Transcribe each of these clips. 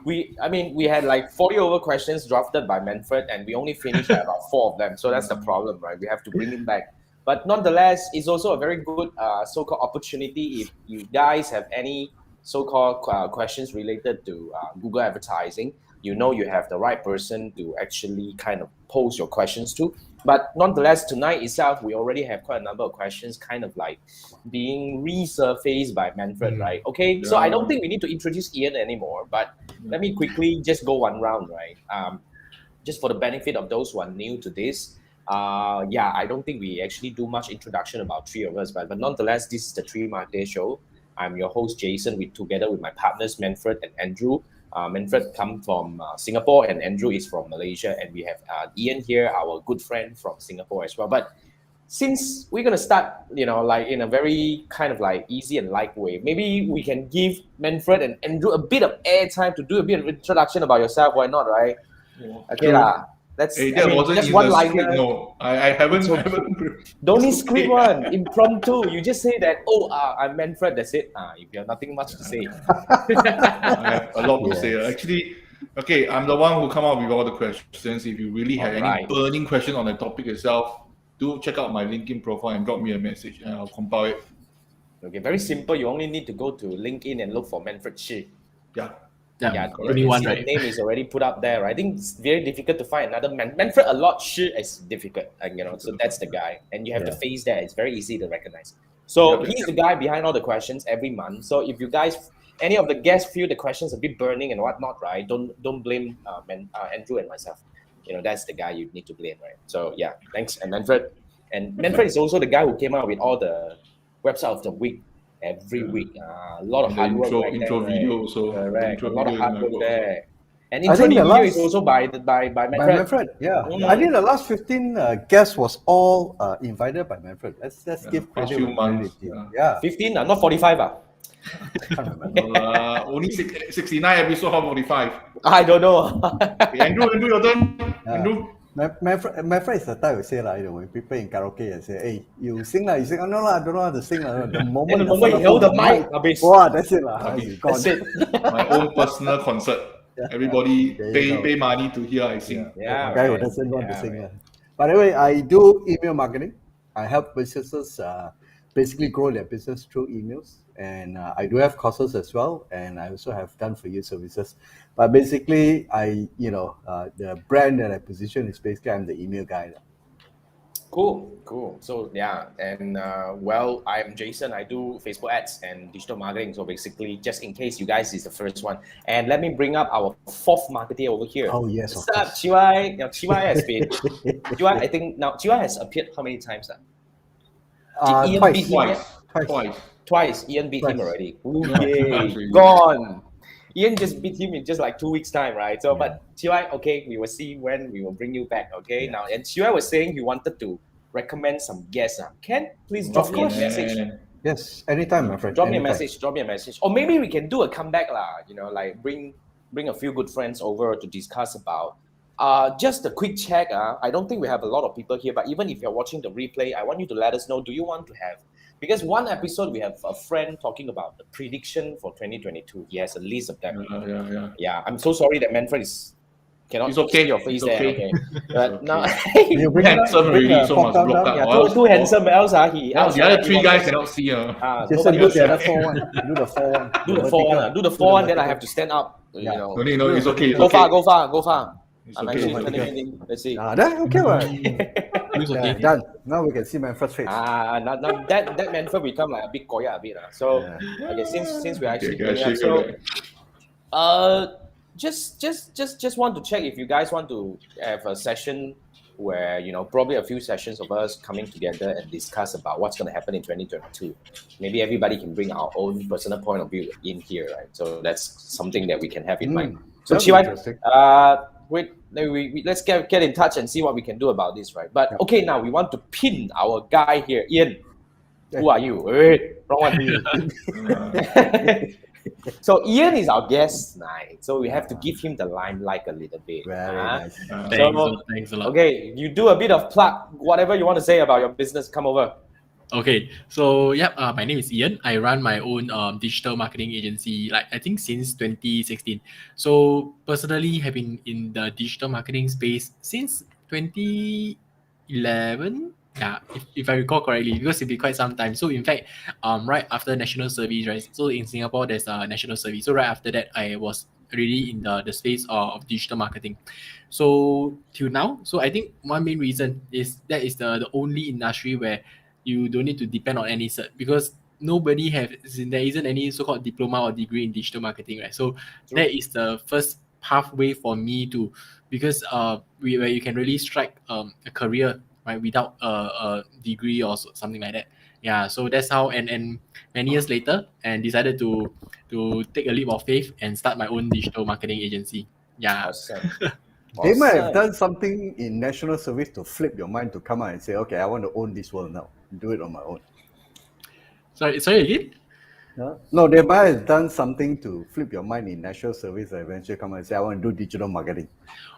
we had like 40 over questions drafted by Manfred, and we only finished like about 4 of them. So that's the problem, right? We have to bring him back. But nonetheless, it's also a very good so-called opportunity if you guys have any so-called questions related to Google advertising. You know you have the right person to actually kind of pose your questions to. But nonetheless, tonight itself, we already have quite a number of questions kind of like being resurfaced by Manfred, right? Okay, so I don't think we need to introduce Ian anymore, but let me quickly just go one round, right? Just for the benefit of those who are new to this, I don't think we actually do much introduction about 3 of us, but nonetheless, this is the 3 Marketeers show. I'm your host, Jason, together with my partners, Manfred and Andrew. Manfred come from Singapore and Andrew is from Malaysia, and we have Ian here, our good friend from Singapore as well. But since we're going to start, like in a very kind of like easy and light way, maybe we can give Manfred and Andrew a bit of airtime to do a bit of introduction about yourself. Why not, right? Okay lah. That's just one liner. No, I haven't. Don't need script one. Impromptu. You just say that. I'm Manfred. That's it. If you have nothing much to say. I have a lot to say. Actually, okay, I'm the one who come up with all the questions. If you really have any burning question on the topic itself, do check out my LinkedIn profile and drop me a message, and I'll compile it. Okay, very simple. You only need to go to LinkedIn and look for Manfred Shi. Anyone, right? The name is already put up there. I think it's very difficult to find another Manfred a lot. Shi is difficult, so that's the guy, and you have the face there. It's very easy to recognize. So he's the guy behind all the questions every month. So if you guys, any of the guests feel the questions a bit burning and whatnot, right? Don't blame Andrew and myself. That's the guy you need to blame, right? So thanks, and Manfred. And Manfred is also the guy who came out with all the website of the week. Every week, a lot of hard work. Intro video also. Correct. A lot of hard work there. And intro video is also by Manfred. By Manfred, yeah. I think the last 15 guests was all invited by Manfred. Let's give credit. 15, not 45. Can't remember. Only 69 episode, how 45? I don't know. Andrew, your turn. Andrew. Manfred is the type who say when people in karaoke and say, "Hey, you sing lah, you sing." Oh, no lah, I don't know how to sing lah. The moment you hold the mic, that's it lah. That's it. My own personal concert. Everybody pay money to hear I sing. A guy who doesn't want to sing. But anyway, I do email marketing. I help businesses basically grow their business through emails, and I do have courses as well, and I also have done for you services. But basically, the brand that I position is basically I'm the email guy. Cool. So and I'm Jason. I do Facebook ads and digital marketing. So basically, just in case you guys is the first one, and let me bring up our 4th marketer over here. Oh yes. What's up, Chiwai? Now Chiwai has been Chiwai. I think now Chiwai has appeared how many times? Twice. Ian beat him already. Yay. Gone. Ian just beat him in just like 2 weeks' time, right? So, but Chiwai, okay, we will see when we will bring you back, okay? Now, and Chiwai was saying he wanted to recommend some guests. Ken, please drop me a message. Yes, anytime, my friend. Drop me a message. Or maybe we can do a comeback, like bring a few good friends over to discuss about. Just a quick check. I don't think we have a lot of people here, but even if you're watching the replay, I want you to let us know, do you want to have, because one episode we have a friend talking about the prediction for 2022. He has a list of them. Yeah. I'm so sorry that Manfred cannot see your face there. Okay. But now you bring handsome already, so much block up. Too handsome else. The other 3 guys cannot see. Just do the other 4 one. Do the 4 one. Do the 4 one. Then I have to stand up. No, it's okay. Go far. I'm actually let's see. Okay, done. Now we can see Manfred's face. Now that Manfred become like a bit koya a bit. So okay, since we're actually doing that, so just want to check if you guys want to have a session where probably a few sessions of us coming together and discuss about what's going to happen in 2022. Maybe everybody can bring our own personal point of view in here, right? So that's something that we can have in mind. So Chiwai, let's get in touch and see what we can do about this, right? But okay, now we want to pin our guy here, Ian. Who are you? Wrong one. So Ian is our guest tonight, so we have to give him the limelight a little bit. Very nice. Thanks a lot. Okay, you do a bit of plug, whatever you want to say about your business. Come over. Okay, so my name is Ian. I run my own digital marketing agency, like I think since 2016. So personally, have been in the digital marketing space since 2011. Yeah, if I recall correctly, because it's been quite some time. So in fact, right after national service, right? So in Singapore, there's a national service. So right after that, I was already in the space of digital marketing. So till now, so I think one main reason is that is the only industry where you don't need to depend on any cert, because nobody have, there isn't any so-called diploma or degree in digital marketing, right? So that is the first pathway for me to, because where you can really strike a career, right, without a degree or something like that. Yeah, so that's how, and many years later, and decided to take a leap of faith and start my own digital marketing agency. Yeah. Awesome. They might have Awesome. done something in national service to flip your mind to come out and say, okay, I want to own this world now, do it on my own. Sorry again? No, they might have done something to flip your mind in national service and eventually come out and say, I want to do digital marketing.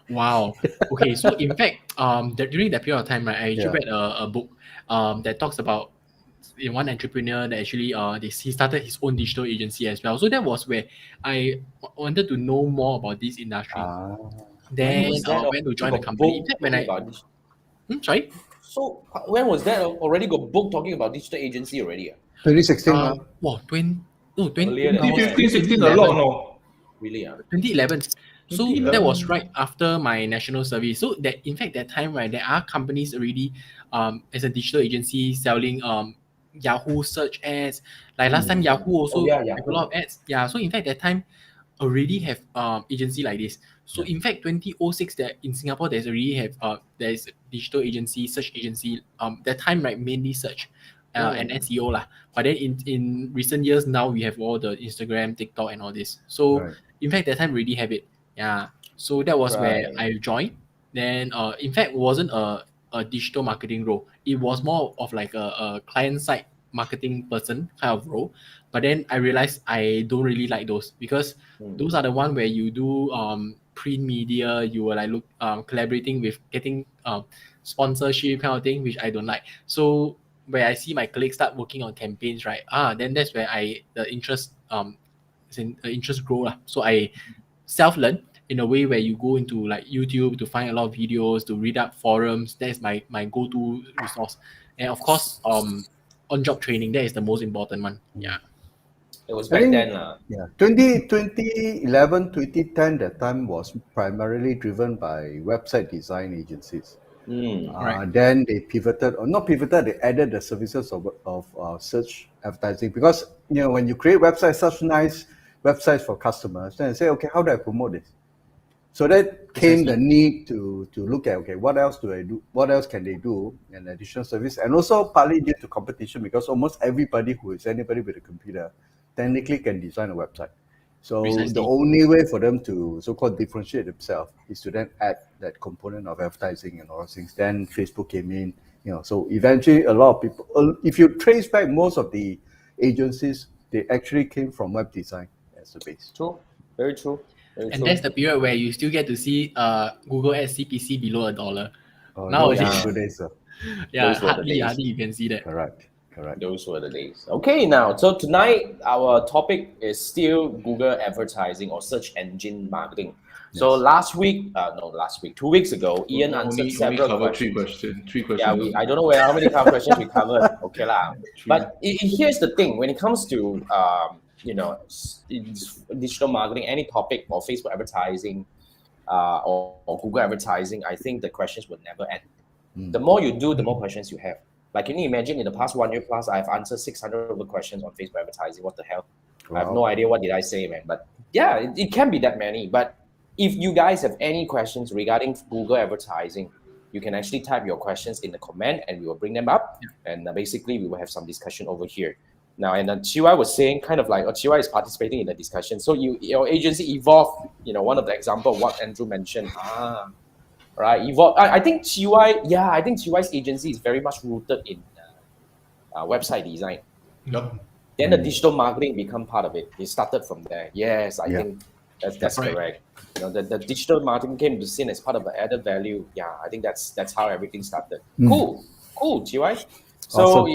Wow. Okay, so in fact, during that period of time, right, I actually read a book that talks about one entrepreneur that actually he started his own digital agency as well. So that was where I wanted to know more about this industry. Then went to join the company. In fact, when sorry? So when was that? Already got book talking about digital agency already? 2016. Wow, 2015, 16, a lot, no? Really? 2011. So 2011. that was right after my national service. So that, in fact, that time, right, there are companies already as a digital agency selling Yahoo search ads. Like last time, Yahoo also have a lot of ads. Yeah. So in fact, that time already have agency like this. So in fact, 2006, that in Singapore, there's already have there's digital agency, search agency. That time, right, mainly search. And SEO lah. But then in recent years now, we have all the Instagram, TikTok, and all this. So in fact, that time already have it. Yeah. So that was where I joined. Then in fact, it wasn't a digital marketing role. It was more of like a client side marketing person kind of role. But then I realized I don't really like those, because those are the one where you do print media, you were like collaborating with getting sponsorship kind of thing, which I don't like. So where I see my colleagues start working on campaigns, right? Then that's where the interest grow lah. So I self-learn in a way where you go into like YouTube to find a lot of videos, to read up forums. That is my go-to resource. And of course, on-job training, that is the most important one. Yeah. It was back then. 2011, 2010, that time was primarily driven by website design agencies. Then they pivoted, or not pivoted, they added the services of search advertising, because when you create websites, such nice websites for customers, then they say, okay, how do I promote this? So that came the need to look at, okay, what else do I do? What else can they do in additional service? And also partly due to competition, because almost everybody who is anybody with a computer technically can design a website. So the only way for them to so-called differentiate themselves is to then add that component of advertising and all those things. Then Facebook came in, so eventually a lot of people, if you trace back most of the agencies, they actually came from web design as the base. True, very true. And that's the period where you still get to see Google Ads CPC below $1. Now it's good days, sir. Yeah, hardly you can see that. Correct. Those were the days. Okay, now, so tonight our topic is still Google advertising or search engine marketing. Yes. So 2 weeks ago, Ian answered several questions. Three questions. Yeah, I don't know how many questions we covered. Okay lah. But here's the thing: when it comes to digital marketing, any topic or Facebook advertising, or Google advertising, I think the questions will never end. The more you do, the more questions you have. Like, can you imagine in the past 1 year plus, I've answered 600 over questions on Facebook advertising. What the hell? Wow. I have no idea what did I say, man. But yeah, it can be that many. But if you guys have any questions regarding Google advertising, you can actually type your questions in the comment and we will bring them up. And basically, we will have some discussion over here. Now, and Chiwai was saying kind of like, Chiwai is participating in the discussion. So your agency evolved, one of the example of what Andrew mentioned. Right, evolve. I think Chiwai's agency is very much rooted in website design. Yep. Then the digital marketing become part of it. It started from there. Yes, I think that's correct. The digital marketing came to scene as part of the added value. Yeah, I think that's how everything started. Cool, Chiwai. So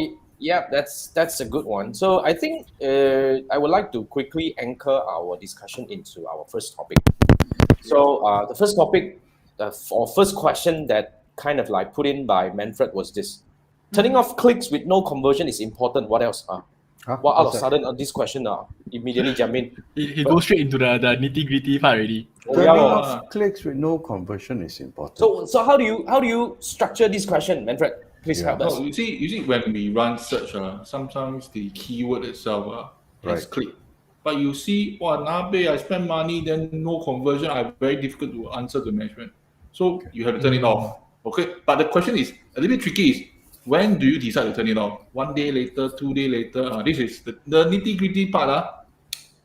Yeah, that's a good one. So I think I would like to quickly anchor our discussion into our first topic. So the first topic, or first question that kind of like put in by Manfred was this: turning off clicks with no conversion is important. What else? Well, all of a sudden, this question immediately jump in. He goes straight into the nitty gritty part already. Turning off clicks with no conversion is important. So how do you structure this question, Manfred? Please help us. No, you see, when we run search, sometimes the keyword itself has click. But you see, I spend money, then no conversion, very difficult to answer the management. So you have to turn it off. Okay. But the question is a little bit tricky is when do you decide to turn it off? 1 day later, 2 days later? This is the nitty-gritty part.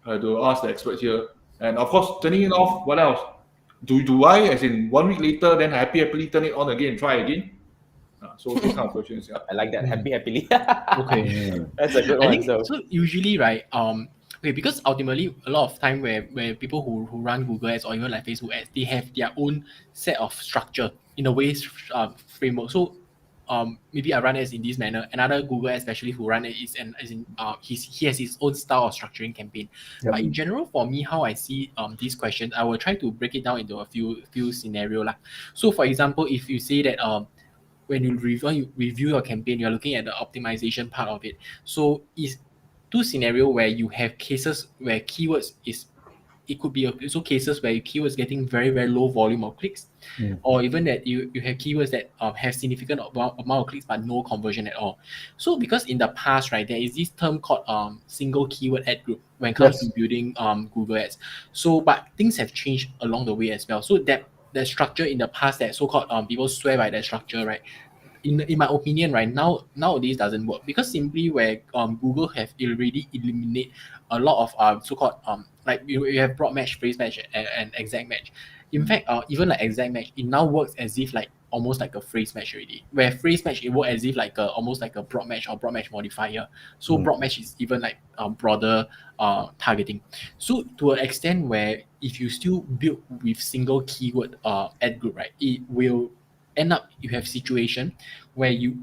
I have to ask the expert here. And of course, turning it off, what else? Do I, as in 1 week later, then happily turn it on again and try again? So these kind of questions. Yeah. I like that. Happily. Okay. That's a good I one. think so usually, right, okay, because ultimately a lot of time where people who run Google ads or even like Facebook ads, they have their own set of structure in a way framework. So maybe I run ads in this manner. Another Google ad specialist who run it he has his own style of structuring campaign. Yep. But in general, for me, how I see these questions, I will try to break it down into a few scenario lah. So for example, if you say that when you review your campaign, you're looking at the optimization part of it. So is two scenario where you have cases where keywords it could be also cases where keywords getting very, very low volume of clicks, or even that you have keywords that have significant amount of clicks but no conversion at all. So because in the past, right, there is this term called single keyword ad group when it comes to building Google ads. So but things have changed along the way as well. So that structure in the past, that so-called people swear by that structure, right? In my opinion, right, nowadays doesn't work because simply where Google have already eliminate a lot of so-called like you have broad match, phrase match, and exact match. In fact, even like exact match, it now works as if like almost like a phrase match already. Where phrase match, it works as if like almost like a broad match or broad match modifier. So broad match is even like broader targeting. So to an extent where if you still build with single keyword ad group, right, it will end up you have situation where you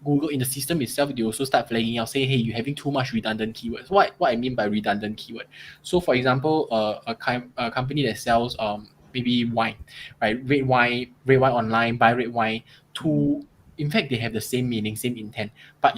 Google in the system itself, they also start flagging out, say, hey, you're having too much redundant keywords. What I mean by redundant keyword? So for example, a company that sells maybe wine, right? Red wine online, buy red wine. In fact, they have the same meaning, same intent. But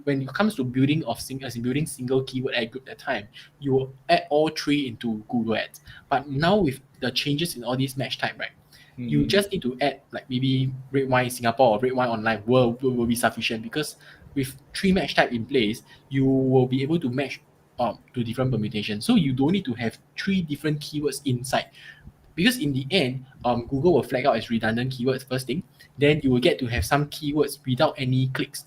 when it comes to building single keyword ad group at the time, you will add all three into Google Ads. But now with the changes in all these match type, right? You just need to add like maybe red wine Singapore or red wine online will be sufficient, because with 3 match type in place, you will be able to match to different permutations. So you don't need to have 3 different keywords inside, because in the end, Google will flag out as redundant keywords first thing. Then you will get to have some keywords without any clicks,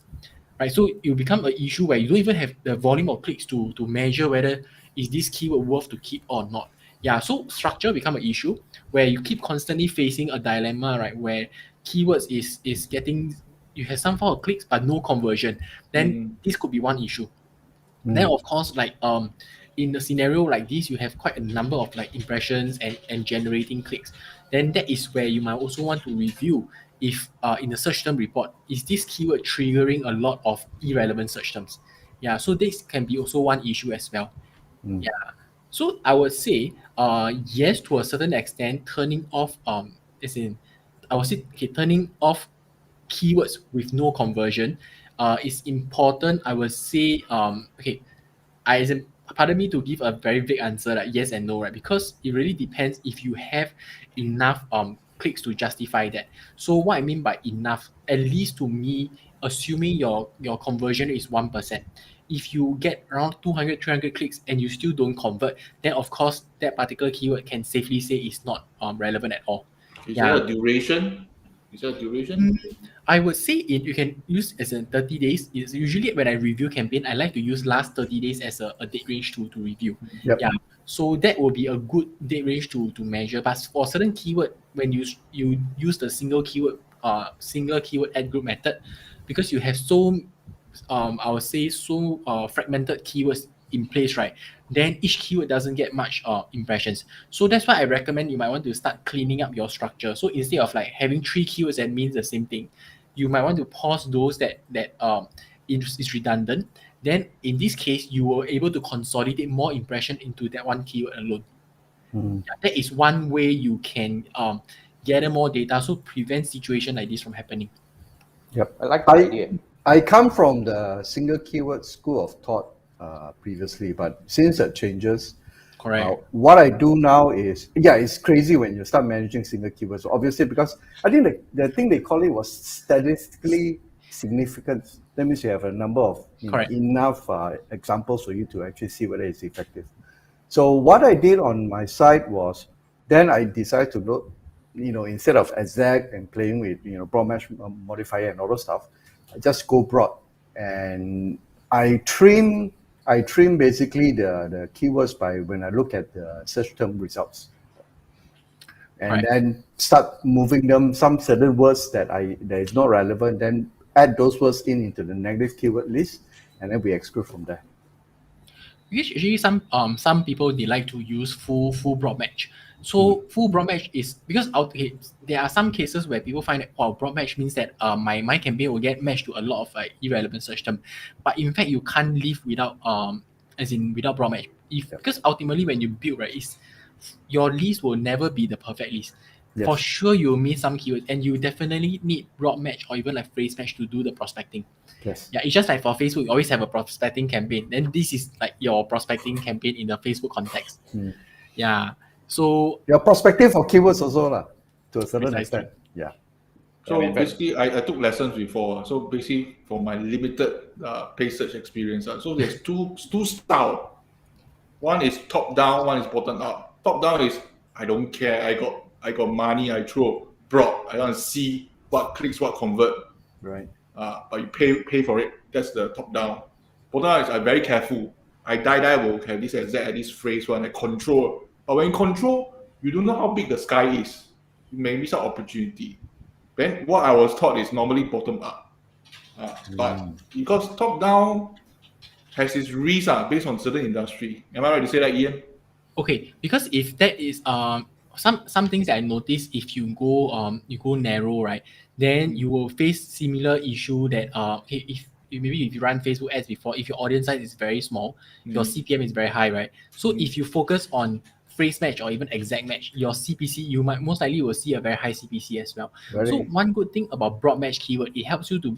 right? So it will become an issue where you don't even have the volume of clicks to measure whether is this keyword worth to keep or not. Yeah, so structure become an issue where you keep constantly facing a dilemma, right? Where keywords is getting, you have some form of clicks but no conversion. Then this could be one issue. Then of course, like in a scenario like this, you have quite a number of like impressions and generating clicks. Then that is where you might also want to review if in the search term report, is this keyword triggering a lot of irrelevant search terms? Yeah, so this can be also one issue as well. Yeah. So I would say, yes, to a certain extent, turning off, turning off keywords with no conversion, is important. I would say, pardon me to give a very vague answer like yes and no, right? Because it really depends if you have enough clicks to justify that. So what I mean by enough, at least to me, assuming your conversion is 1%. If you get around 200, 300 clicks and you still don't convert, then of course that particular keyword can safely say is not relevant at all. Is there a duration? I would say you can use as in 30 days. It's usually when I review campaign, I like to use last 30 days as a date range to review. Yep. Yeah. So that will be a good date range to measure. But for certain keyword, when you use the single keyword ad group method, because you have so I would say fragmented keywords in place, right? Then each keyword doesn't get much impressions. So that's why I recommend you might want to start cleaning up your structure. So instead of like having 3 keywords that means the same thing, you might want to pause those that is redundant, then in this case, you were able to consolidate more impression into that one keyword alone. That is one way you can gather more data, so prevent situation like this from happening. Yep. I like the idea. I come from the single keyword school of thought previously, but since that changes, Correct. what I do now is, it's crazy when you start managing single keywords, obviously, because I think the thing they call it was statistically significant. That means you have a number of enough examples for you to actually see whether it's effective. So what I did on my side was, then I decided to look, instead of exact and playing with, broad match modifier and all those stuff, I just go broad. And I trim basically the keywords by when I look at the search term results. And then start moving them, some certain words that is not relevant, then add those words into the negative keyword list, and then we exclude from there. Usually some people, they like to use full broad match. So full broad match is because there are some cases where people find that broad match means that my campaign will get matched to a lot of irrelevant search term, but in fact you can't live without without broad match. Because ultimately when you build your list will never be the perfect list. Yes. For sure you'll miss some keywords, and you definitely need broad match or even like phrase match to do the prospecting. Yes. Yeah, it's just like for Facebook, you always have a prospecting campaign. Then this is like your prospecting campaign in the Facebook context. Yeah. So your prospecting for keywords also to a certain extent. Yeah. So basically, I took lessons before. So basically, for my limited paid search experience, so there's two styles. One is top down, one is bottom up. Top down is I don't care. I got money. I throw broad. I want to see what clicks, what convert. Right. But you pay for it. That's the top down. Bottom up is I'm very careful. I will have this exact this phrase one. I control. But when you control, you don't know how big the sky is. You may miss out opportunity. Then what I was taught is normally bottom up. But because top down has its risk based on certain industry. Am I right to say that, Ian? Okay, because if that is some things that I noticed, if you go narrow, right, then you will face similar issue that if you run Facebook ads before, if your audience size is very small, your CPM is very high, right? So if you focus on phrase match or even exact match, your CPC, you might most likely will see a very high CPC as well. So one good thing about broad match keyword, it helps you to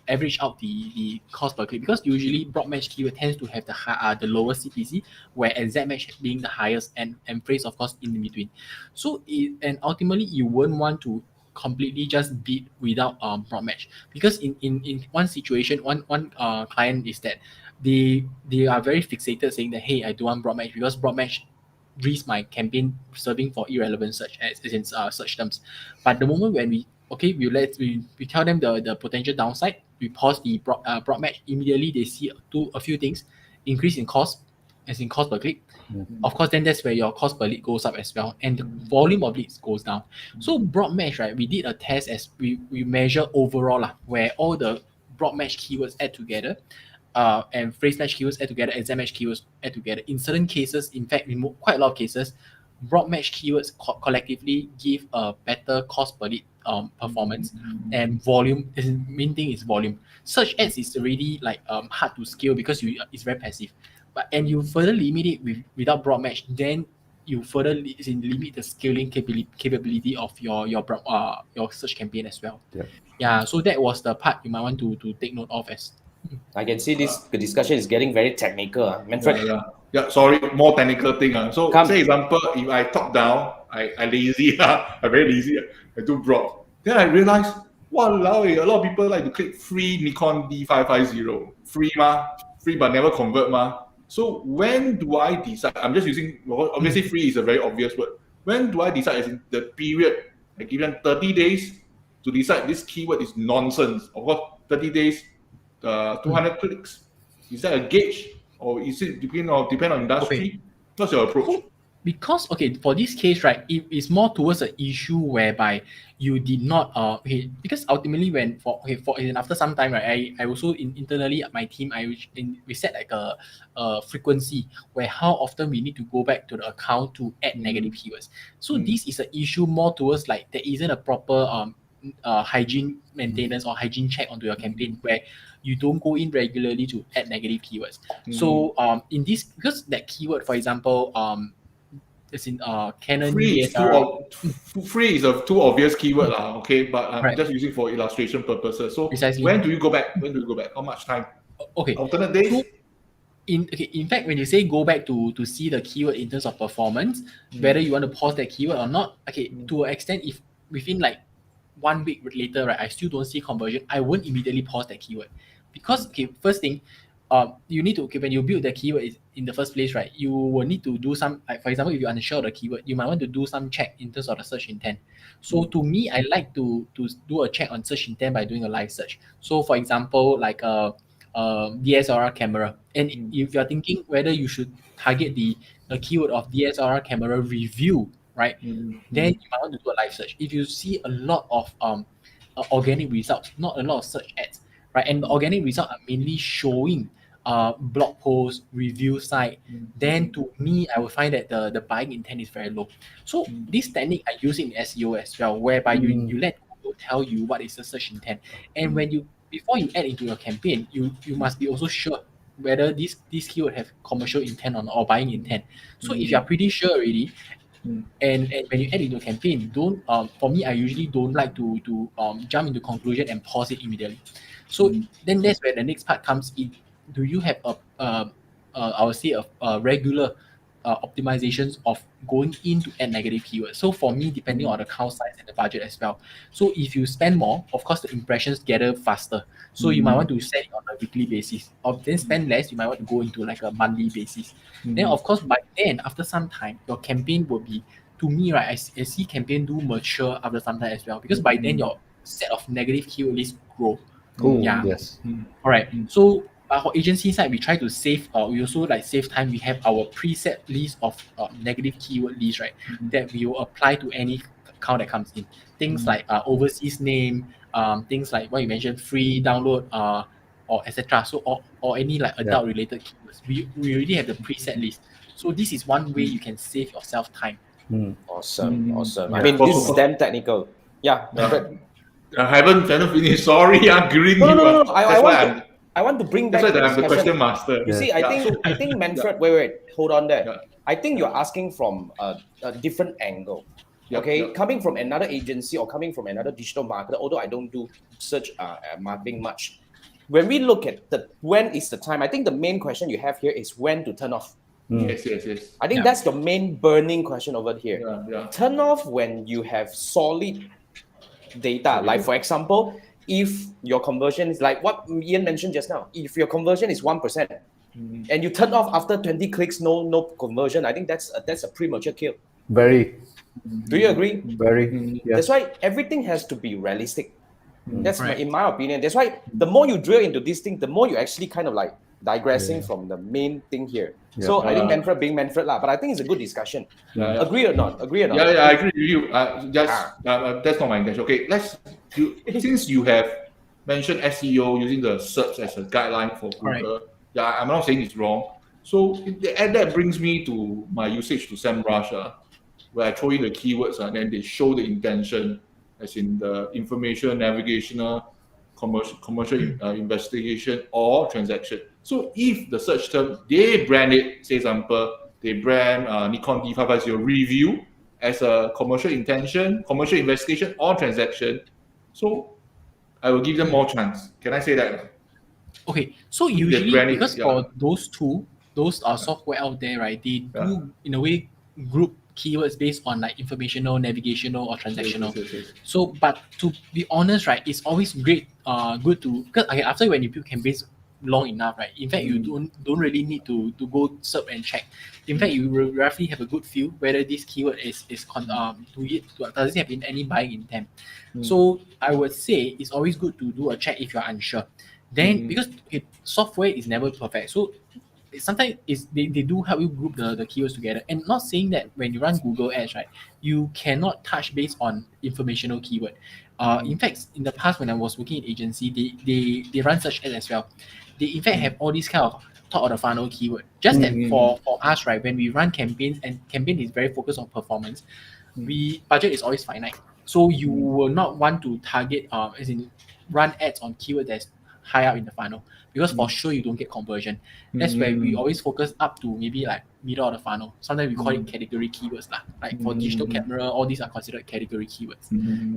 average out the cost per click, because usually broad match keyword tends to have the lowest CPC, where exact match being the highest, and phrase of course in between. So and ultimately you won't want to completely just beat without broad match, because in one situation, one client is that they are very fixated saying that, hey, I don't want broad match because broad match risk my campaign serving for irrelevant search as in search terms. But the moment when we tell them the potential downside, we pause the broad match, immediately they see a few things: increase in cost, as in cost per click. Of course, then that's where your cost per lead goes up as well, and the volume of leads goes down. So broad match, right? We did a test as we measure overall where all the broad match keywords add together. And phrase match keywords add together, exact match keywords add together. In certain cases, in fact, in quite a lot of cases, broad match keywords collectively give a better cost per lead performance, and volume. The main thing is volume. Search ads is already hard to scale because it's very passive. And you further limit it without broad match, then you further limit the scaling capability of your search campaign as well. Yeah. So that was the part you might want to take note of as. I can see the discussion is getting very technical. Manfred? Yeah, sorry, more technical thing. So, say example, if I top down, I lazy, I'm very lazy, I do broad. Then I realize, walao, a lot of people like to click free Nikon D550. Free but never convert So when do I decide? I'm just using, obviously free is a very obvious word. When do I decide as in the period? I give them 30 days to decide this keyword is nonsense. Of course, 30 days, 200 clicks. Is that a gauge, or is it depend on industry? Okay. What's your approach? Because for this case, right, it is more towards an issue whereby you did not because ultimately after some time, right, I also internally at my team, we set like a frequency where how often we need to go back to the account to add negative keywords. So this is an issue more towards like there isn't a proper hygiene maintenance or hygiene check onto your campaign where you don't go in regularly to add negative keywords. So in this, because that keyword, for example, as in Canon Free is DSLR. free is a too obvious keyword lah. Okay, but I'm Right. just using for illustration purposes. So Precisely. when do you go back? How much time? Okay. Alternate days. So, in fact, when you say go back to see the keyword in terms of performance, whether you want to pause that keyword or not, to an extent, if within like 1 week later, right, I still don't see conversion, I won't immediately pause that keyword. Because first thing, you need to, when you build the keyword in the first place, right, you will need to do some, like, for example, if you're unsure of the keyword, you might want to do some check in terms of the search intent. So to me, I like to do a check on search intent by doing a live search. So for example, like DSLR camera, and if you're thinking whether you should target the keyword of DSLR camera review, right, then you might want to do a live search. If you see a lot of organic results, not a lot of search ads, right, and the organic results are mainly showing blog posts, review site, then to me, I would find that the buying intent is very low. So this technique I use in SEO as well, whereby you let Google tell you what is the search intent, and when you, before you add into your campaign, you must be also sure whether this keyword have commercial intent or buying intent. So if you are pretty sure already, and when you add into a campaign, don't for me, I usually don't like to jump into conclusion and pause it immediately. So then that's where the next part comes in. Do you have I would say a regular optimizations of going in to add negative keywords? So for me, depending on the account size and the budget as well. So if you spend more, of course the impressions gather faster. So you might want to set it on a weekly basis, or then spend less, you might want to go into like a monthly basis. Then of course by then, after some time, your campaign will be, to me, right, I see campaign do mature after some time as well, because by then your set of negative keyword lists grow. Yes. All right. So for agency side, we try to save. We also like save time. We have our preset list of negative keyword lists, right? That we will apply to any account that comes in. Things like overseas name, things like what you mentioned, free download, or etc. So or any like adult related keywords. We already have the preset list. So this is one way you can save yourself time. Awesome. I Yeah. mean, this is damn technical. Yeah, Manfred. I haven't finished. Sorry, I'm grilling you. No. I want to bring back That's the why I'm the discussion. question master. You see, I think Manfred. Wait, hold on there. Yeah. I think you're asking from a different angle. Okay, coming from another agency or coming from another digital marketer, although I don't do search marketing much. When we look at when is the time, I think the main question you have here is when to turn off. Yes. I think that's the main burning question over here. Yeah. Turn off when you have solid data. Like for example, if your conversion is like what Ian mentioned just now, if your conversion is 1% and you turn off after 20 clicks, no conversion, I think that's a premature kill. Very. Do you agree? Very. Yes. That's why everything has to be realistic. That's Right. in my opinion. That's why the more you drill into this thing, the more you actually kind of like digressing from the main thing here. Yeah. So I think Manfred being Manfred lah, but I think it's a good discussion. Yeah. Agree or not? Yeah, I agree with you. That's not my intention. Okay, since you have mentioned SEO using the search as a guideline for Google. Yeah, I'm not saying it's wrong. So that brings me to my usage to SEMrush, where I throw in the keywords and then they show the intention, as in the information, navigational, commercial investigation, or transaction. So if the search term, they brand it, say example, they brand Nikon D550 review as a commercial intention, commercial investigation, or transaction, so I will give them more chance. Can I say that? Okay, so usually because for those software out there, right, they do in a way group keywords based on like informational, navigational, or transactional. Yes. So, but to be honest, right, it's always good to, because after when you build campaigns long enough, right, in fact you don't really need to go search and check. In fact, you will roughly have a good feel whether this keyword does it have any buying intent. So I would say it's always good to do a check if you're unsure. Then because software is never perfect, so sometimes they do help you group the keywords together. And not saying that when you run Google Ads, right, you cannot touch based on informational keyword. In fact, in the past when I was working in agency, they run search ads as well. They in fact have all these kind of top of the funnel keyword. Just that for us, right, when we run campaigns, and campaign is very focused on performance, budget is always finite. So you will not want to target, as in run ads on keyword that's high up in the funnel, because for sure you don't get conversion. That's where we always focus up to maybe like middle of the funnel. Sometimes we call it category keywords lah. Like for digital camera, all these are considered category keywords.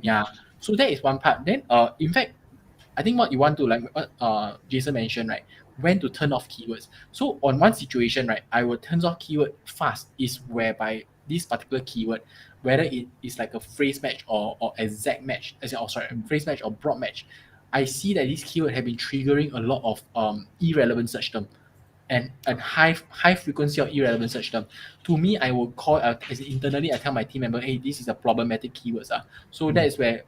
Yeah. So that is one part. Then in fact, I think what you want to, like Jason mentioned, right, when to turn off keywords. So on one situation, right, I will turn off keyword fast is whereby this particular keyword, whether it is like a phrase match or exact match, phrase match or broad match, I see that this keyword have been triggering a lot of irrelevant search term and high frequency of irrelevant search term. To me, I will call as internally, I tell my team member, hey, this is a problematic keywords. So that is where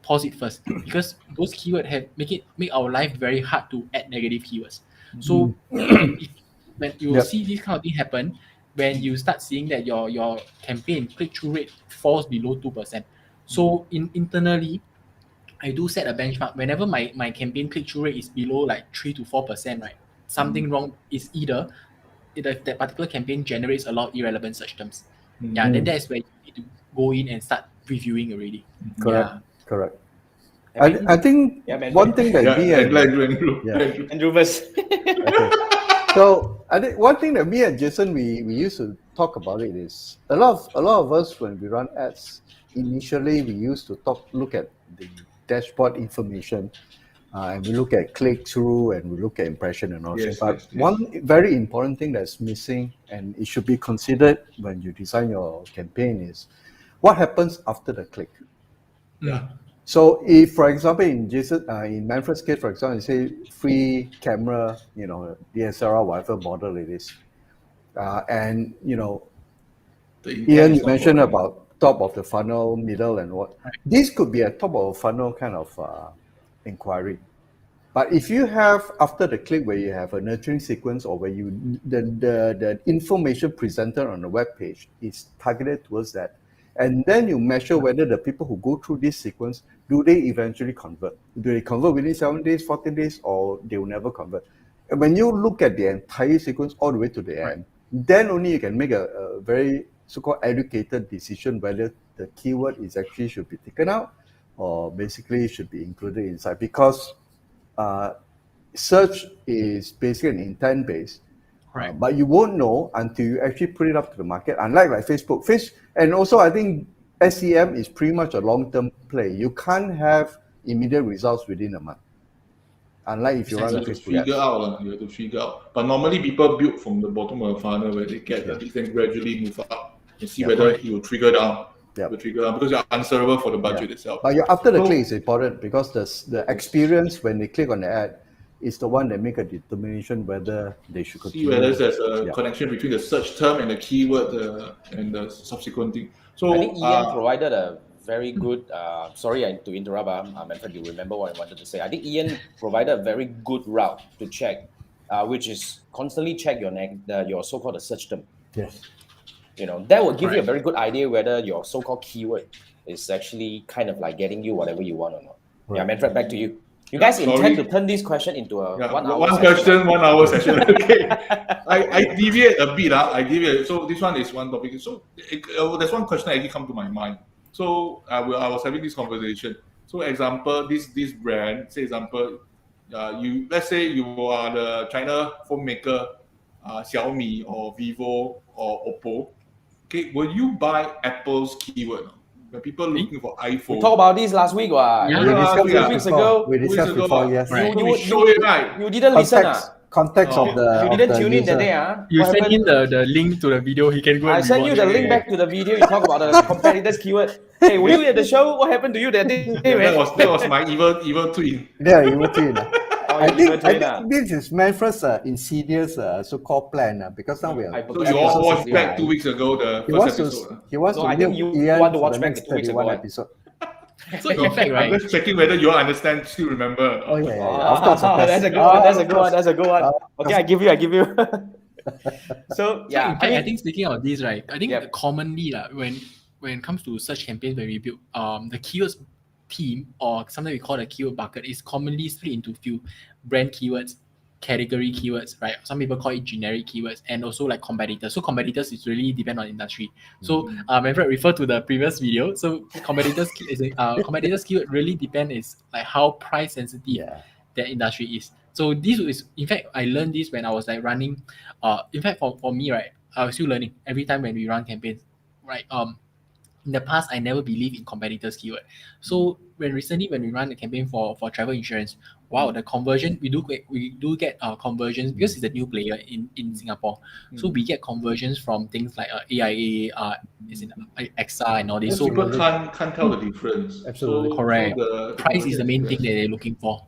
pause it first, because those keywords have make our life very hard to add negative keywords. So when you see this kind of thing happen, when you start seeing that your campaign click-through rate falls below 2%. So internally, I do set a benchmark. Whenever my campaign click-through rate is below like 3 to 4%, right? Something wrong is either that particular campaign generates a lot of irrelevant search terms. Yeah, then that's where you need to go in and start reviewing already. Correct. I think one thing that me and Andrew first. Okay. So I think one thing that me and Jason we used to talk about it is a lot of us, when we run ads, initially we used to look at the dashboard information, and we look at click through and we look at impression and all that. But one very important thing that's missing, and it should be considered when you design your campaign, is what happens after the click. So if, for example, in Manfred's case, for example, you say free camera, DSLR, whatever model it is, and Ian, you mentioned about top of the funnel, middle, and what. This could be a top of the funnel kind of inquiry. But if you have after the click where you have a nurturing sequence, or where the information presented on the web page is targeted towards that, and then you measure whether the people who go through this sequence, do they eventually convert? Do they convert within 7 days, 14 days, or they will never convert? And when you look at the entire sequence all the way to the end, then only you can make a very so-called educated decision whether the keyword is actually should be taken out or basically should be included inside. Because search is basically an intent based. But you won't know until you actually put it up to the market. Unlike like Facebook, and also I think SEM is pretty much a long-term play. You can't have immediate results within a month. Unlike if you run a Facebook ads. You have to figure out. But normally people build from the bottom of the funnel where they get the thing gradually move up and see whether it will trigger down. Will trigger down because you're answerable for the budget itself. But after the click is important, because the experience when they click on the ad is the one that make a determination whether they should continue. See whether there's a connection between the search term and the keyword and the subsequent thing. So I think Ian provided a very good. Sorry to interrupt, Manfred. You remember what I wanted to say? I think Ian provided a very good route to check, which is constantly check your so-called search term. Yes. That will give you a very good idea whether your so-called keyword is actually kind of like getting you whatever you want or not. Yeah, Manfred, back to you. You guys intend to turn this question into a 1 hour session? 1 hour session. Okay. I deviate a bit. So this one is one topic. So there's one question that actually come to my mind. So I was having this conversation. So example, this brand, say example, let's say you are the China phone maker, Xiaomi or Vivo or Oppo. Okay, will you buy Apple's keyword? When people looking for iPhone. We talked about this last week, Yeah, we discussed 2 weeks ago. We discussed before, yes. You show it right. You didn't listen, Context of the. You didn't tune in that day, You send in the link to the video. He can go. I sent you the link back to the video. You talk about the competitors' keyword. Hey, were you at the show? What happened to you that day? That was my evil tweet. Yeah, evil tweet. I think this is Manfred's insidious so-called plan because now we are. So you all watched back 2 weeks ago the first episode. He wants to. I think you want to watch back the 2 weeks ago episode. So in fact, right? I'm just checking whether you all understand, still remember. Oh yeah. Of course. That's a good one. Okay, I give you. So in fact, I think speaking of this, right? I think commonly when it comes to search campaigns when we build, the keywords team, or something we call a keyword bucket, is commonly split into few brand keywords, category keywords, right? Some people call it generic keywords, and also like competitors. So competitors is really depend on industry. So Manfred refer to the previous video. So competitors competitors keyword really depend is like how price sensitive that industry is. So this is, in fact, I learned this when I was like running. In fact, for me, right, I was still learning every time when we run campaigns, right? In the past, I never believed in competitors keyword. So when we run a campaign for travel insurance, wow, the conversion we do get conversions because it's a new player in Singapore. So we get conversions from things like AIA, is in AXA and all this. So people can't tell the difference. Absolutely. correct. So the Price is the main conversion thing that they're looking for.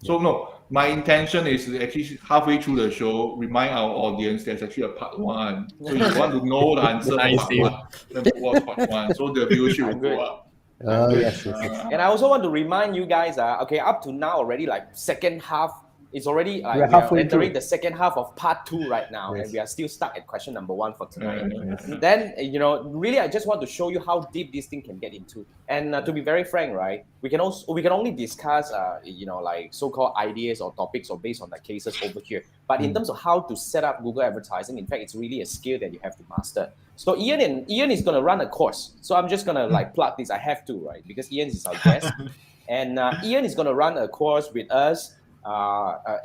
So no, my intention is to actually halfway through the show remind our audience there's actually a part one. So if you want to know the answer for part one, then watch part one. So the viewership will go up. Yes. And I also want to remind you guys, okay, up to now already like second half. It's already like We're we are halfway entering through. the second half of part 2 right now, Yes. and we are still stuck at question number 1 for tonight. Yes. Then really, I just want to show you how deep this thing can get into. And to be very frank, right, we can only discuss like so-called ideas or topics or based on the cases over here. But in terms of how to set up Google advertising, in fact, it's really a skill that you have to master. So Ian is gonna run a course. So I'm just gonna like plug this. I have to, right, because Ian is our guest, and Ian is gonna run a course with us.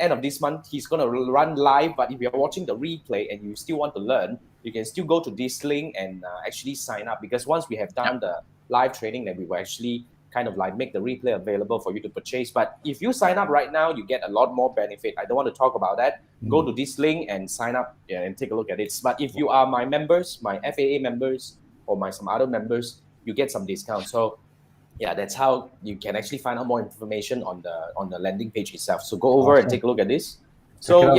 End of this month, he's going to run live. But if you're watching the replay and you still want to learn, you can still go to this link and actually sign up, because once we have done the live training, then we will actually kind of like make the replay available for you to purchase. But if you sign up right now, you get a lot more benefit. I don't want to talk about that. Go to this link and sign up and take a look at it. But if you are my members, my FAA members, or some other members, you get some discount. So yeah, that's how you can actually find out more information on the landing page itself. So go over and take a look at this. So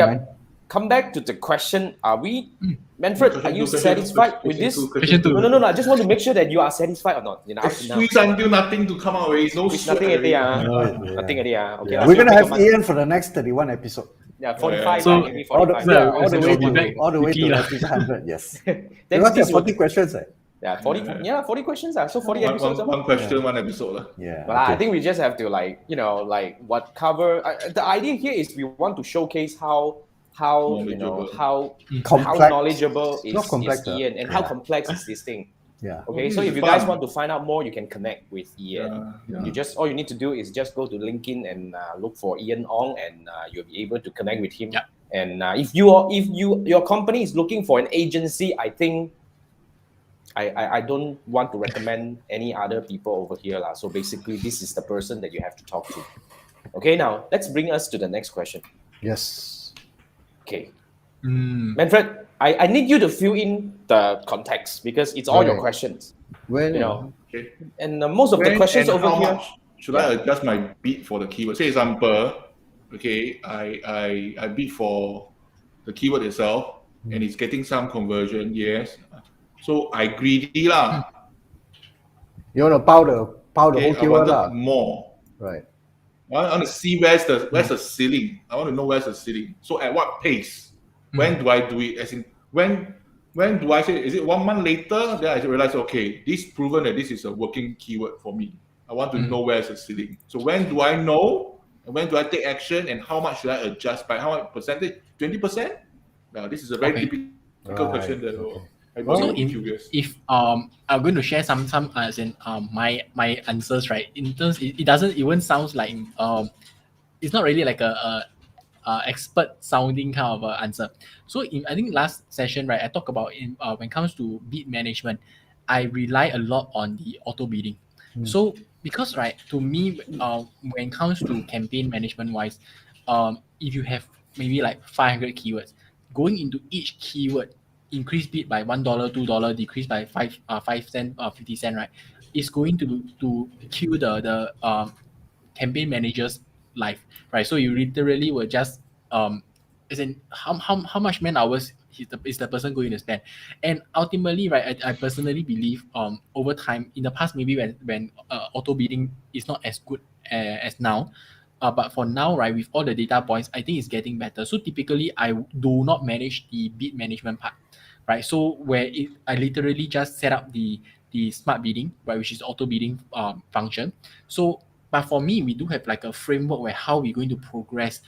come back to the question. Are we, Manfred, are you satisfied with this? No. I just want to make sure that you are satisfied or not. Squeeze until nothing to come out already. No sweat nothing already. Nothing already. Okay, We're going to have Ian for the next 31 episode. Yeah, 45. So, maybe 45. All the way to episode 100, yes. Because there's 40 questions. Yeah, 40 questions. So 40 episodes. One question, one episode. Yeah. But I think we just have to what cover. The idea here is we want to showcase how knowledgeable is Ian and how complex is this thing. Yeah. Okay, so if you guys want to find out more, you can connect with Ian. You just all you need to do is just go to LinkedIn and look for Ian Ong, and you'll be able to connect with him. Yeah. And if your company is looking for an agency, I think I don't want to recommend any other people over here. So basically, this is the person that you have to talk to. Okay, now let's bring us to the next question. Yes. Okay. Manfred, I need you to fill in the context because it's all your questions. Well, and most of the questions over here. Should I adjust my bid for the keyword? Say example, okay, I bid for the keyword itself and it's getting some conversion, yes. So I greedy lah. You want to power the whole keyword lah. More. Right. I want to see where's the ceiling. I want to know where's the ceiling. So at what pace? When do I do it? As in when do I say? Is it 1 month later? Then I realize, okay, this proven that this is a working keyword for me. I want to know where's the ceiling. So when do I know? And when do I take action? And how much should I adjust by? How much percentage? 20%? Now this is a very typical question that. So if I'm going to share some as in my answers, right? In terms, it doesn't even sounds like it's not really like a expert sounding kind of answer. So I think last session, right, I talked about when it comes to bid management, I rely a lot on the auto bidding. So because right, to me, when it comes to campaign management wise, if you have maybe like 500 keywords, going into each keyword, increase bid by $1, $2, decrease by 5 cents, 50 cents, right? It's going to kill the campaign manager's life, right? So you literally will just as in how much man hours is the person going to spend, and ultimately, right? I personally believe over time in the past maybe when auto bidding is not as good as now. But for now, right, with all the data points, I think it's getting better. So typically, I do not manage the bid management part, right? So I literally just set up the smart bidding, right, which is auto bidding function. So But for me, we do have like a framework where how we're going to progress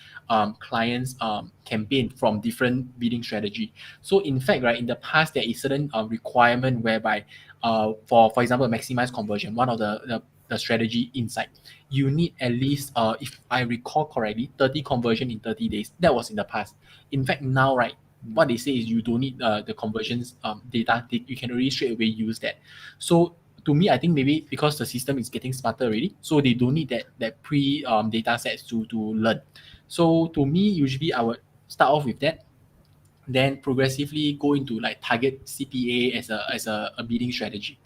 clients campaign from different bidding strategy. So in fact, right, in the past, there is certain requirement whereby for example, maximize conversion, one of the strategy inside, you need at least, if I recall correctly, 30 conversion in 30 days. That was in the past. In fact, now, right, what they say is you don't need the conversions data. You can already straight away use that. So to me, I think maybe because the system is getting smarter already, so they don't need that pre data sets to learn. So to me, usually I would start off with that, then progressively go into like target CPA as a bidding strategy.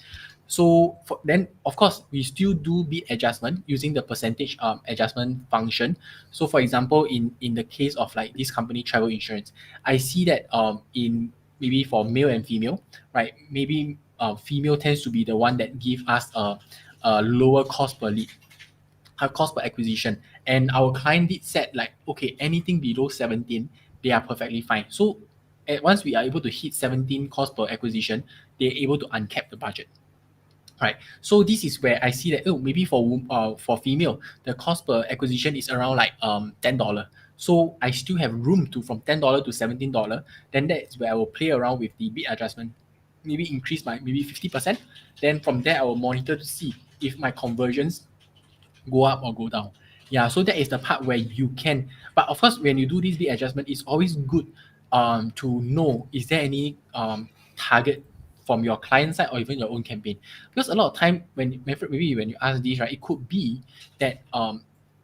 So then, of course, we still do bid adjustment using the percentage adjustment function. So for example, in the case of like this company, travel insurance, I see that in maybe for male and female, right? Maybe female tends to be the one that give us a lower cost per lead, cost per acquisition. And our client did set like, okay, anything below 17, they are perfectly fine. So once we are able to hit 17 cost per acquisition, they're able to uncap the budget. Right. So this is where I see that maybe for female, the cost per acquisition is around like $10. So I still have room to from $10 to $17. Then that's where I will play around with the bid adjustment, maybe increase by maybe 50%. Then from there I will monitor to see if my conversions go up or go down. Yeah, so that is the part where you can. But of course, when you do this bid adjustment, it's always good to know, is there any target from your client side or even your own campaign? Because a lot of time when maybe when you ask this, right, it could be that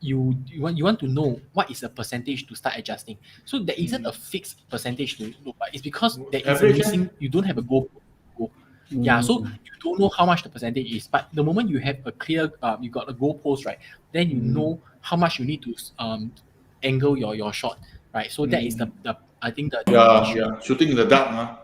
you want to know what is the percentage to start adjusting. So there isn't a fixed percentage to know, but it's because there is a missing, you don't have a goal. Yeah, so you don't know how much the percentage is, but the moment you have a clear, you got a goalpost, right? Then you know how much you need to angle your shot, right? So that is the I think the shooting in the dark, huh?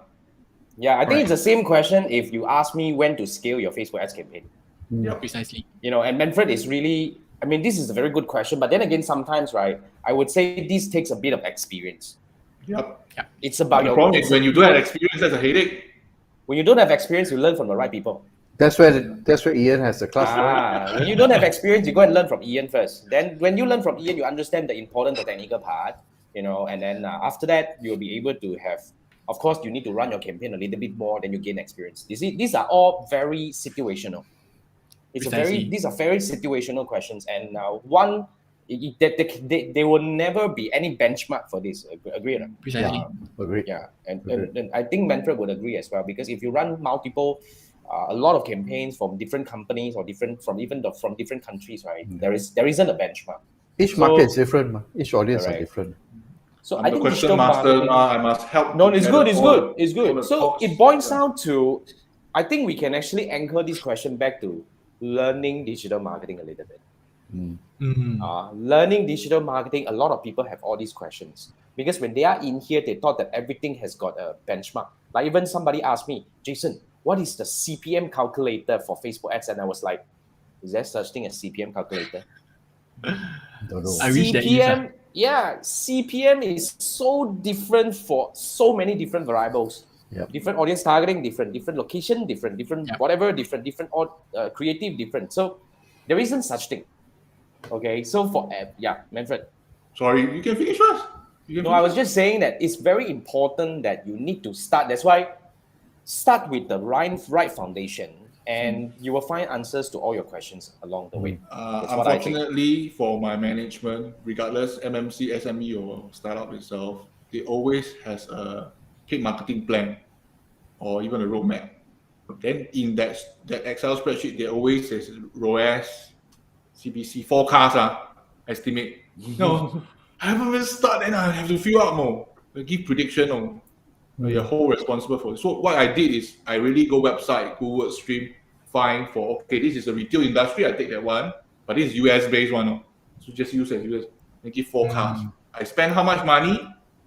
Yeah, I think it's the same question if you ask me when to scale your Facebook ads campaign. Yeah, precisely. You know, and Manfred is really, I mean, this is a very good question, but then again, sometimes, right, I would say this takes a bit of experience. Yep. Yeah. It's about the problem is when you don't have experience, that's a headache. When you don't have experience, you learn from the right people. That's where Ian has the class. When you don't have experience, you go and learn from Ian first. Then when you learn from Ian, you understand the important, the technical part, you know, and then after that, you'll be able to have, of course, you need to run your campaign a little bit more, then you gain experience. You see, these are all very situational. These are very situational questions. And there will never be any benchmark for this. Agree or not? Precisely. Agree. Yeah, and I think Manfred would agree as well, because if you run multiple, a lot of campaigns from different companies or from different countries, right? There isn't a benchmark. Each market is different. Each audience are different. So I'm I the think question master now. I must help. No, it's good. So it boils down to, I think we can actually anchor this question back to learning digital marketing a little bit. Learning digital marketing, a lot of people have all these questions because when they are in here, they thought that everything has got a benchmark. Like even somebody asked me, Jason, what is the CPM calculator for Facebook ads? And I was like, is there such thing as CPM calculator? Don't know. I wish that is. Yeah, CPM is so different for so many different variables. Yep. Different audience targeting, different location, different whatever, different creative, different. So there isn't such thing. Okay, so for Manfred. Sorry, you can finish first. I was just saying that it's very important that you need to start. That's why start with the right foundation, and you will find answers to all your questions along the way. Unfortunately, for my management, regardless MMC, SME, or startup itself, they always has a paid marketing plan or even a roadmap. But then in that Excel spreadsheet, they always says ROAS, CPC forecast, estimate. No, I haven't even started, and I have to fill out more. They give prediction. You're whole responsible for it. So what I did is I really go website, Google Stream, find for, okay, this is a retail industry, I take that one, but this is US based one. So just use as US, and give forecast. I spend how much money,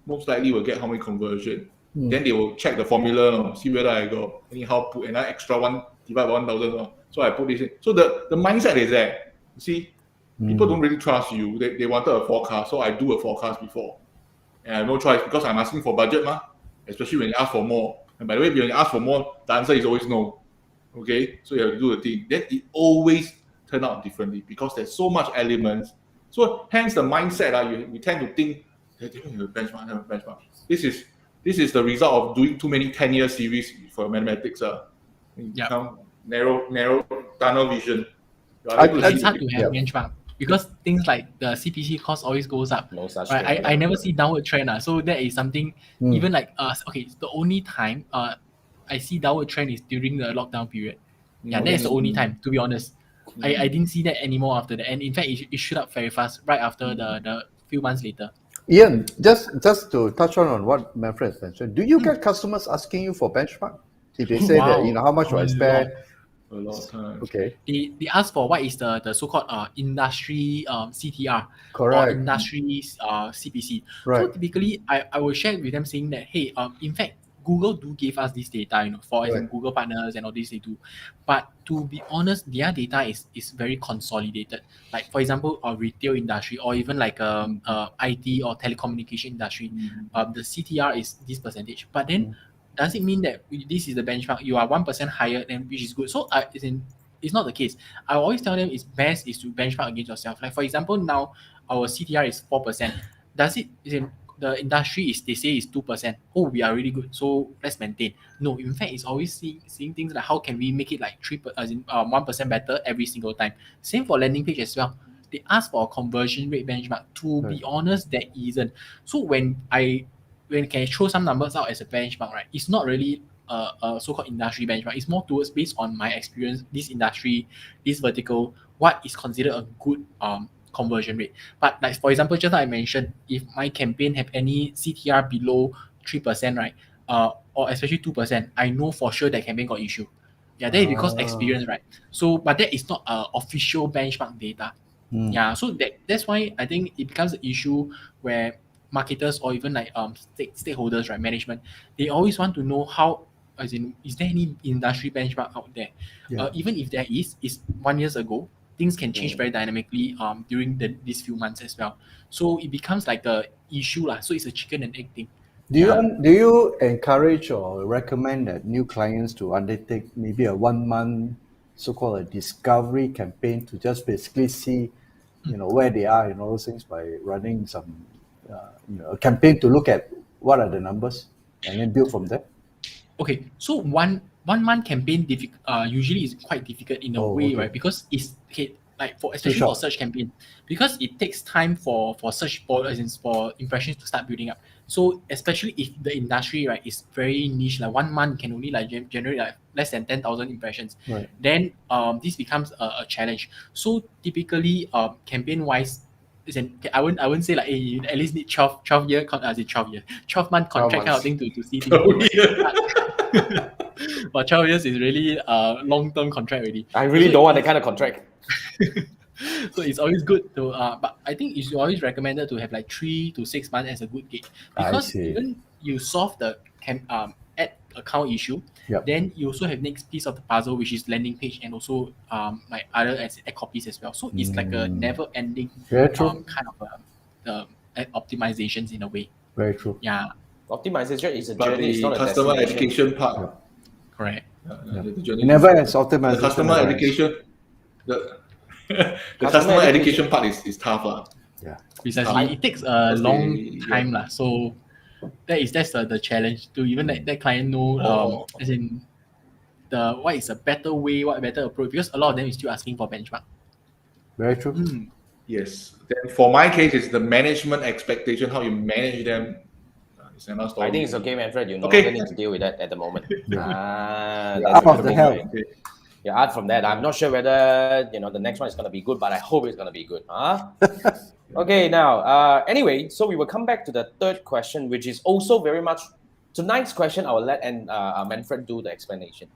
most likely will get how many conversion. Then they will check the formula, see whether I go anyhow put another extra one, divide by 1,000. So I put this in. So the mindset is there. You see, people don't really trust you. They wanted a forecast, so I do a forecast before. And I have no choice because I'm asking for budget, especially when you ask for more. And by the way, when you ask for more, the answer is always no. Okay, so you have to do the thing. Then it always turn out differently because there's so much elements. So hence the mindset, we tend to think, hey, benchmark. This is the result of doing too many 10-year series for mathematics. You become narrow tunnel vision. It's hard to have benchmark because things like the CPC cost always goes up. No such right? thing. I never see downward trend. So that is something, even like the only time I see downward trend is during the lockdown period. Yeah, that is the only time, to be honest. I didn't see that anymore after that. And in fact, it shoot up very fast right after the few months later. Ian, just to touch on what Manfred mentioned, do you get customers asking you for benchmark? If they say that, how much do I spend? A lot of times. Okay. They ask for what is the so-called industry CTR. Correct. Or industry CPC. Right. So typically, I will share with them saying that, hey, in fact, Google do give us this data, for example, Google partners and all this they do. But to be honest, their data is very consolidated. Like for example, our retail industry or even like IT or telecommunication industry, the CTR is this percentage. But then does it mean that this is the benchmark? You are 1% higher, then which is good. So it's not the case. I always tell them it's best is to benchmark against yourself. Like for example, now our CTR is 4%. Does it the industry they say is 2%. Oh, we are really good. So let's maintain. No, in fact, it's always seeing things like how can we make it like 1% better every single time. Same for landing page as well. They ask for a conversion rate benchmark. To be honest, that isn't. So when can I throw some numbers out as a benchmark, right? It's not really a so-called industry benchmark. It's more towards based on my experience, this industry, this vertical, what is considered a good conversion rate. But like for example, just like I mentioned, if my campaign have any CTR below 3%, right, or especially 2%, I know for sure that campaign got issue. Yeah, that is because experience, right? So, but that is not official benchmark data. Yeah, so that's why I think it becomes an issue where marketers or even like stakeholders, right, management, they always want to know how, as in, is there any industry benchmark out there? Even if there is 1 year ago, things can change very dynamically during these few months as well. So it becomes like a issue lah. So it's a chicken and egg thing. Do you encourage or recommend that new clients to undertake maybe a 1 month so-called a discovery campaign to just basically see, where they are and all those things by running some, a campaign to look at what are the numbers and then build from there? Okay, so one month campaign usually is quite difficult in a way, right? Because it's like especially for search campaign, because it takes time for search for impressions to start building up. So especially if the industry, right, is very niche, like 1 month can only like generate like less than 10,000 impressions. Right. Then this becomes a challenge. So typically campaign wise, I wouldn't say like, hey, you at least need 12 month contract kind of thing to see things. But 12 years is really a long-term contract already. I really don't want that kind of contract. So it's always good to, but I think it's always recommended to have like 3 to 6 months as a good gauge, because even you solve the ad account issue, then you also have next piece of the puzzle, which is landing page and also like other ad copies as well. So it's like a never-ending kind of optimizations in a way. Very true. Yeah. Optimization is a But journey. It's the not a customer destination. education part. Correct. The journey Never ends optimization. The customer education. The customer education part is tough. Yeah. Precisely. It takes a long time. So that's the challenge to even let that client know as in what is a better way, what a better approach, because a lot of them is still asking for benchmark. Very true. Yes. Then for my case, it's the management expectation, how you manage them. It's another story. I think it's okay, Manfred. You no longer need to deal with that at the moment. Out of the hell. Yeah, out from that. I'm not sure whether the next one is going to be good, but I hope it's going to be good. Okay, now, anyway, so we will come back to the third question, which is also very much tonight's question. I will let Manfred do the explanation.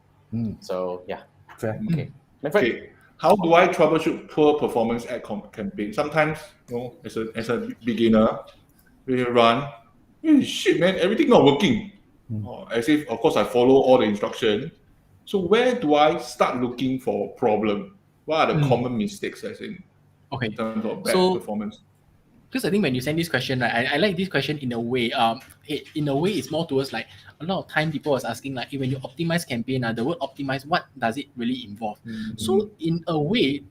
So, yeah. Fair. Okay. Manfred. Okay. How do I troubleshoot poor performance ad campaign? Sometimes, as a beginner, we run, shit, man, everything not working. As if, of course, I follow all the instruction. So where do I start looking for problem? What are the common mistakes, in terms of bad performance? because I think when you send this question, right, I like this question in a way. In a way, it's more towards like a lot of time people was asking like, when you optimize campaign, the word optimize, what does it really involve? So in a way,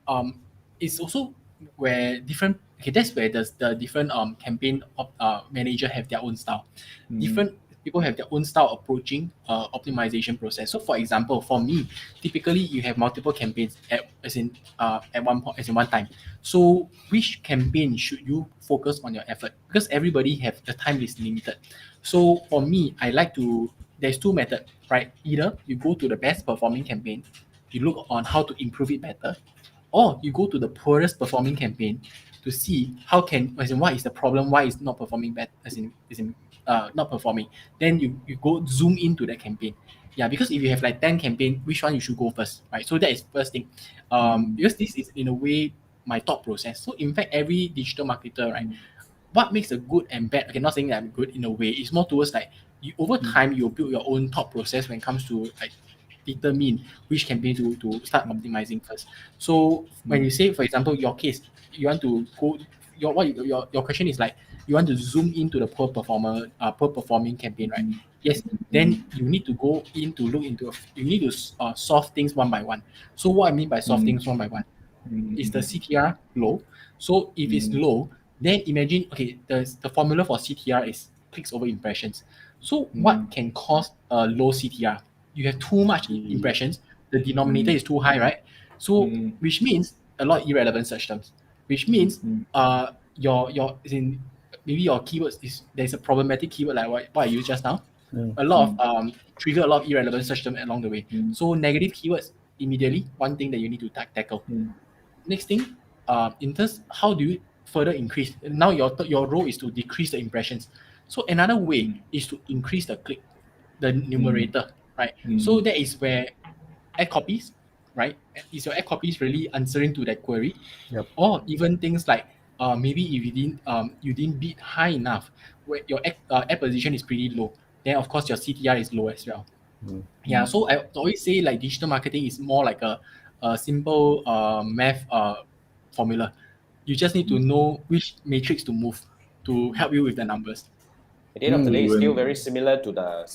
it's also where different. Okay, that's where the different campaign manager have their own style. Different people have their own style approaching optimization process. So for example, for me, typically you have multiple campaigns at one time. So which campaign should you focus on your effort? Because everybody have the time is limited. So for me, I like to there's two methods, right? Either you go to the best performing campaign, you look on how to improve it better, or you go to the poorest performing campaign to see how can as in what is the problem, why it's not performing bad as in not performing. Then you go zoom into that campaign. Yeah, because if you have like 10 campaign, which one you should go first, right? So that is first thing. Because this is in a way my thought process. So in fact, every digital marketer, right, what makes a good and bad, okay, not saying that I'm good in a way, it's more towards like you over time you build your own thought process when it comes to like determine which campaign to start optimizing first. So when you say, for example, your case, you want to go your question is like you want to zoom into the poor performing campaign, right? Yes, then you need to go in to look into you need to solve things one by one. So what I mean by solve things one by one is the CTR low. So if it's low, then imagine okay, the formula for CTR is clicks over impressions. So what can cause a low CTR? You have too much impressions, the denominator is too high, right? So which means a lot of irrelevant search terms, which means your is in maybe your keywords is there's a problematic keyword like what I used just now. A lot of trigger a lot of irrelevant search terms along the way. So negative keywords immediately one thing that you need to tackle. Next thing, in terms how do you further increase? Now your role is to decrease the impressions. So another way is to increase the click, the numerator, right? So that is where ad copies, right? Is your ad copies really answering to that query? Yep. Or even things like maybe if you didn't bid high enough, where your ad position is pretty low, then of course your CTR is low as well. Yeah, so I always say like digital marketing is more like a simple math formula. You just need to know which matrix to move to help you with the numbers. At the end of the day, it's still very similar to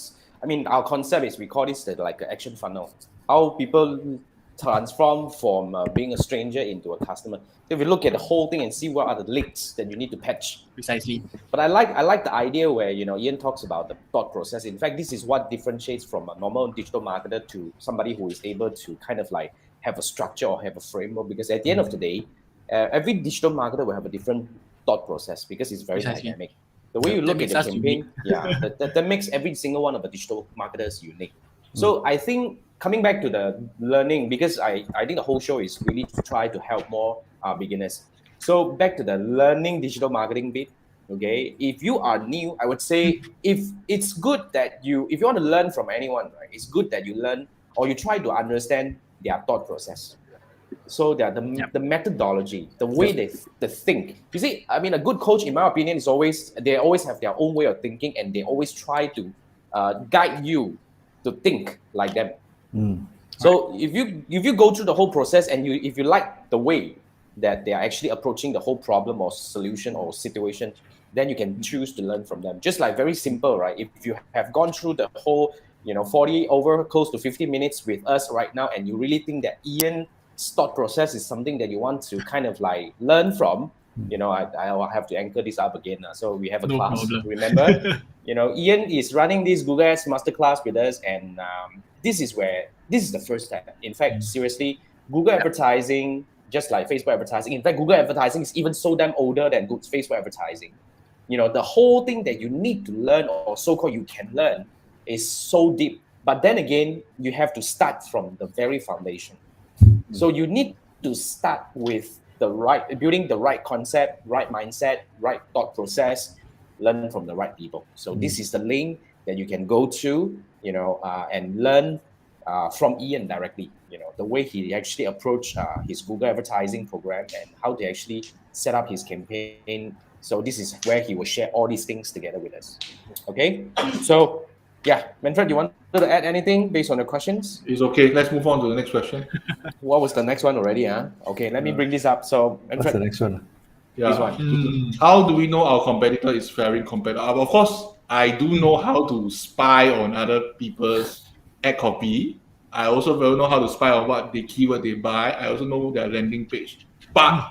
our concept is we call this like an action funnel. How people transform from being a stranger into a customer. If you look at the whole thing and see what are the leaks that you need to patch. Precisely. But I like the idea where Ian talks about the thought process. In fact, this is what differentiates from a normal digital marketer to somebody who is able to kind of like have a structure or have a framework. Because at the end of the day, every digital marketer will have a different thought process because it's very dynamic. The way you look at the campaign, that makes every single one of the digital marketers unique. So I think coming back to the learning, because I think the whole show is really to try to help more beginners. So back to the learning digital marketing bit, okay? If you are new, I would say if it's good that if you want to learn from anyone, right? It's good that you learn or you try to understand their thought process. So the methodology, the way they think. You see, I mean, a good coach, in my opinion, they always have their own way of thinking, and they always try to guide you to think like them. So if you go through the whole process and if you like the way that they are actually approaching the whole problem or solution or situation, then you can choose to learn from them. Just like very simple, right? If you have gone through the whole 40 over close to 50 minutes with us right now, and you really think that Ian's thought process is something that you want to kind of like learn from, I'll have to anchor this up again. So we have a class. Problem. Remember, Ian is running this Google Ads masterclass with us, and this is the first step. In fact, seriously, Google advertising, just like Facebook advertising. In fact, Google advertising is even so damn older than Facebook advertising. The whole thing that you need to learn, or so-called you can learn, is so deep. But then again, you have to start from the very foundation. So you need to start with building the right concept, right mindset, right thought process, learn from the right people. So this is the link that you can go to, and learn from Ian directly. The way he actually approached his Google advertising program and how to actually set up his campaign. So this is where he will share all these things together with us. Okay, so yeah, Manfred, you want to add anything based on the questions? It's okay. Let's move on to the next question. What was the next one already? Okay, let me bring this up. So, what's the next one? Yeah. This one. How do we know our competitor is faring compared? Of course, I do know how to spy on other people's ad copy. I also will know how to spy on what the keyword they buy. I also know their landing page, but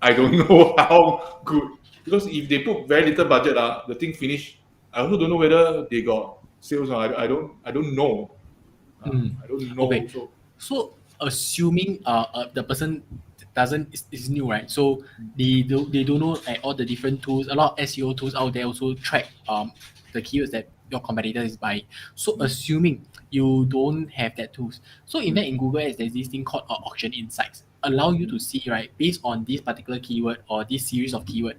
I don't know how good, because if they put very little budget, the thing finish. I also don't know whether they got sales. I don't know. I don't know. Okay. So assuming the person is new, right? So they don't know all the different tools. A lot of SEO tools out there also track the keywords that your competitor is buying. So assuming you don't have that tools, so in fact in Google Ads there's this thing called auction insights, allow you to see, right, based on this particular keyword or this series of keyword,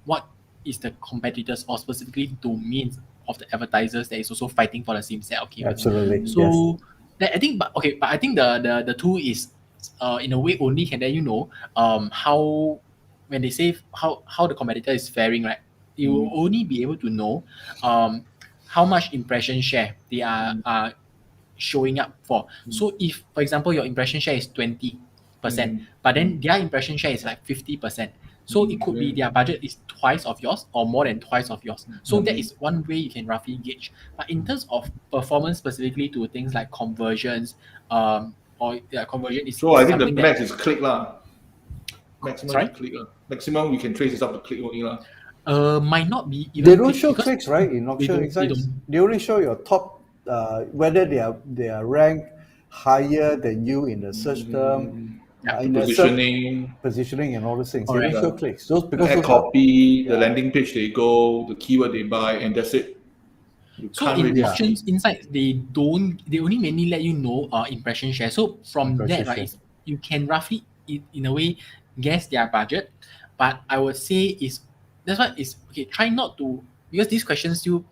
what is the competitors or specifically domains of the advertisers that is also fighting for the same set of keywords. Absolutely. So I think, but I think the tool is in a way only can let you know how, when they say how the competitor is faring, right? You will only be able to know how much impression share they are showing up for. So if, for example, your impression share is 20%, but then their impression share is like 50%. So it could be their budget is twice of yours or more than twice of yours. So that is one way you can roughly gauge. But in terms of performance specifically to things like conversions, conversion is So I think the something max is click lah. Maximum Sorry? is click lah. Maximum we can trace is up to click only lah. Might not be even They don't click, show because clicks, right? In auction they insights, don't. they only show your top, whether they are ranked higher than you in the search term, in the search positioning and all those things. They don't show clicks. Those because ad those copy, the landing page they go, the keyword they buy, and that's it. You So can't in really auctions see. insights, they only mainly let you know impression share. So from Impression that, right, share. you can roughly in a way guess their budget. But I would say that's why it's okay. Try not to, because these questions still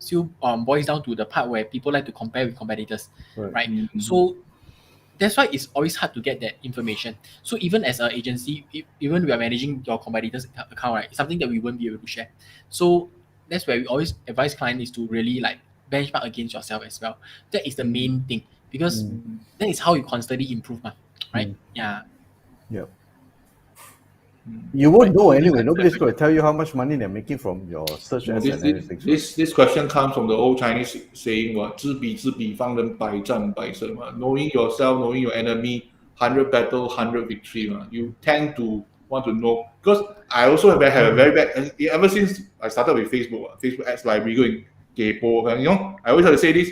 boils down to the part where people like to compare with competitors, right? So that's why it's always hard to get that information. So even as an agency, even we are managing your competitors' account, right, it's something that we won't be able to share. So that's where we always advise clients is to really like benchmark against yourself as well. That is the main thing, because that is how you constantly improve, right? Yeah. Yeah. You won't know So this anyway. answer Nobody's the going to tell you how much money they're making from your search ads and everything. This question comes from the old Chinese saying what 知彼知彼方能百战百胜 knowing yourself, knowing your enemy, 100 battle, 100 victory. You tend to want to know, because I also have a very bad, ever since I started with Facebook ads library going kaypoh, I always have to say this,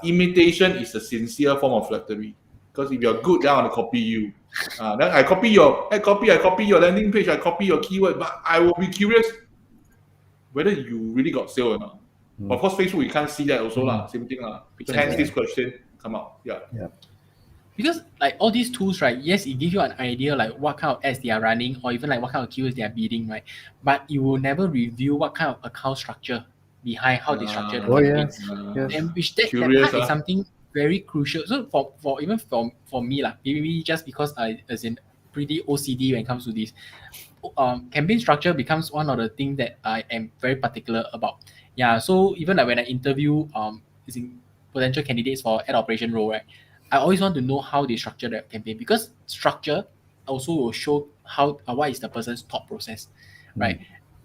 imitation is a sincere form of flattery. Because if you're good, then I want to copy you. Then I copy your ad copy, I copy your landing page, I copy your keyword, but I will be curious whether you really got sale or not. Of course, Facebook, we can't see that also lah. Same thing lah. So hence this question come out. Yeah. Because like all these tools, right? Yes, it gives you an idea like what kind of ads they are running, or even like what kind of keywords they are bidding, right? But you will never review what kind of account structure behind how they structure the campaigns. And which that part is something very crucial. So for even for me lah, maybe just because I as in pretty OCD when it comes to this, campaign structure becomes one of the things that I am very particular about. Yeah. So even like when I interview potential candidates for ad operation role, right, I always want to know how they structure their campaign, because structure also will show how what is the person's thought process, right?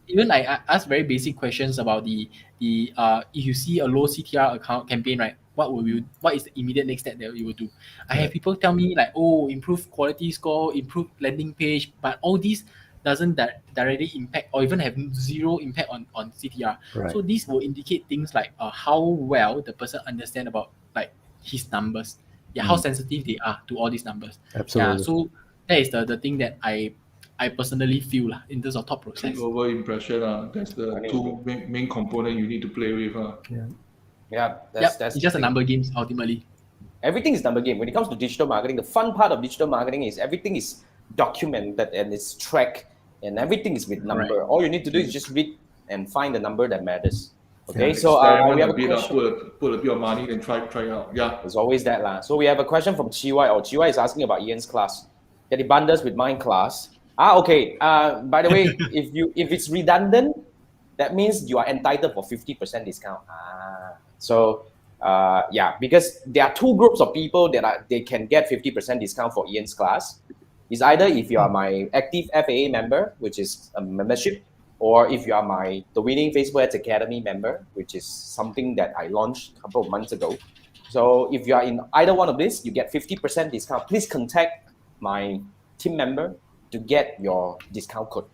Even I ask very basic questions about the if you see a low CTR account campaign, right, what is the immediate next step that you will do? I have people tell me like, oh, improve quality score, improve landing page, but all these doesn't directly impact or even have zero impact on CTR. So this will indicate things like how well the person understand about like his numbers. Yeah, how sensitive they are to all these numbers. Absolutely. Yeah, so that is the thing that I personally feel in terms of thought process. Click over impression, that's the two main component you need to play with. That's it's just a number games ultimately. Everything is number game. When it comes to digital marketing, the fun part of digital marketing is everything is documented and it's tracked, and everything is with number. All you need to do is just read and find the number that matters. Okay, so we have a question. Put a bit of money and try out. Yeah, there's always that lah. So we have a question from Chiwai. Chiwai is asking about Ian's class. That it bundles with mine class. Okay. By the way, if it's redundant, that means you are entitled for 50% discount. So because there are two groups of people that they can get 50% discount for Ian's class. It's either if you are my active FAA member, which is a membership, or if you are the Winning Facebook Ads Academy member, which is something that I launched a couple of months ago. So if you are in either one of these, you get 50% discount. Please contact my team member to get your discount code.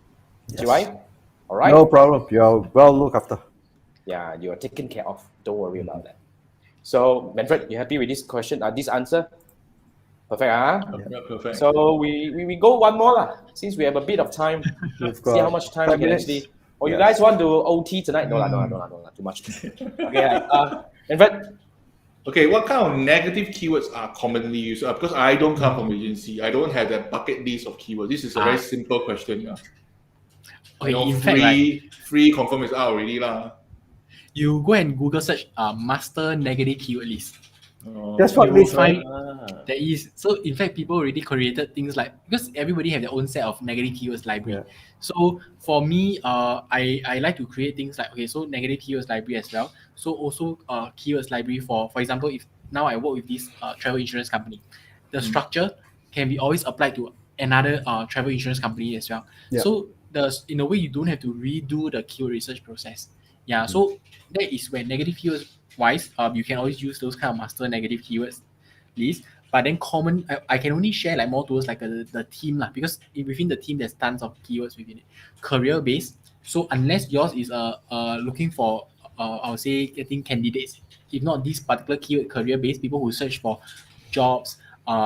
Yes. GY? All right? No problem. You're well looked after. Yeah, you're taken care of. Don't worry about that. So, Manfred, you happy with this question? This answer? Perfect, huh? Yeah, perfect. So we go one more lah. Since we have a bit of time, see how much time we can actually. Oh, you guys want to OT tonight? No, too much. Okay, Manfred. Okay, what kind of negative keywords are commonly used? Because I don't come from agency, I don't have that bucket list of keywords. This is a very simple question. Yeah. Okay, in free, fact, free confirm is out already lah. You go and Google search master negative keyword list. That's what you will find there is. So in fact, people already created things like, because everybody have their own set of negative keywords library. Yeah. So for me, I like to create things like, okay, so negative keywords library as well. So also keywords library for example, if now I work with this travel insurance company, the structure can be always applied to another travel insurance company as well. Yeah. So in a way, you don't have to redo the keyword research process. Yeah, so that is where negative keywords wise, you can always use those kind of master negative keywords list. But then common, I can only share like more towards like the team lah, because within the team there's tons of keywords within it. Career based. So unless yours is looking for I would say getting candidates, if not this particular keyword career based, people who search for jobs,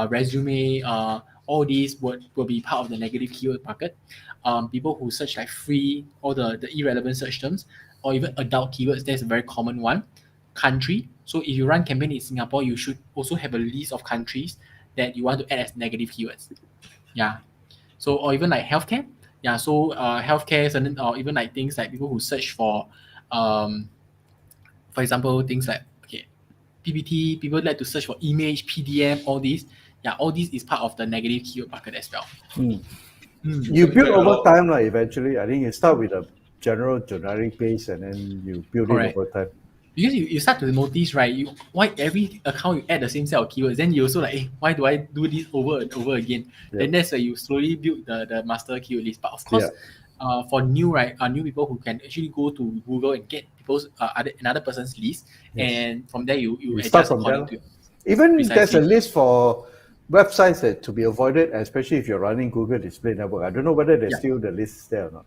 resume, all these will be part of the negative keyword bucket. People who search like free, all the irrelevant search terms, or even adult keywords, that's a very common one. Country. So if you run campaign in Singapore, you should also have a list of countries that you want to add as negative keywords. Yeah. So, or even like healthcare. Yeah. So healthcare, or even like things like people who search for example, things like PPT, people like to search for image, PDF, all these. Yeah, all these is part of the negative keyword bucket as well. You build over time, eventually. I think you start with a generic base, and then you build it over time. Because you start to notice, right? Why every account you add the same set of keywords, then you also like, hey, why do I do this over and over again? Yeah. Then that's where you slowly build the master keyword list. But of course, for new people who can actually go to Google and get people's another person's list, and from there you start adjust from according there. to Even precisely. there's a list for websites that to be avoided, especially if you're running Google Display Network. I don't know whether there's still the list there or not.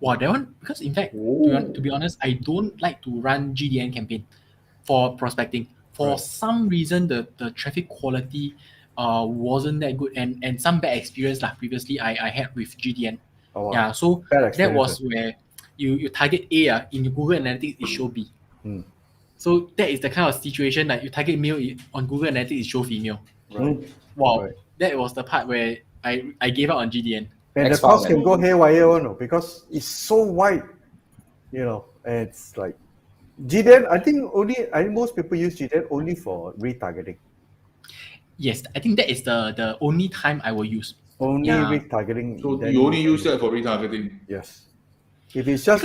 Wow, that one, because in fact, to be honest, I don't like to run GDN campaign for prospecting. For some reason, the traffic quality wasn't that good, and some bad experience previously I had with GDN. Oh, wow. Yeah, so that was where you target A, in your Google Analytics, it show B. So that is the kind of situation that you target male on Google Analytics, it show female. Wow, that was the part where I gave up on GDN. And the cost can go haywire, because it's so wide, and it's like GDN. I think most people use GDN only for retargeting. Yes, I think that is the only time I will use. Only retargeting. So you only use that for retargeting? Yes. If it's just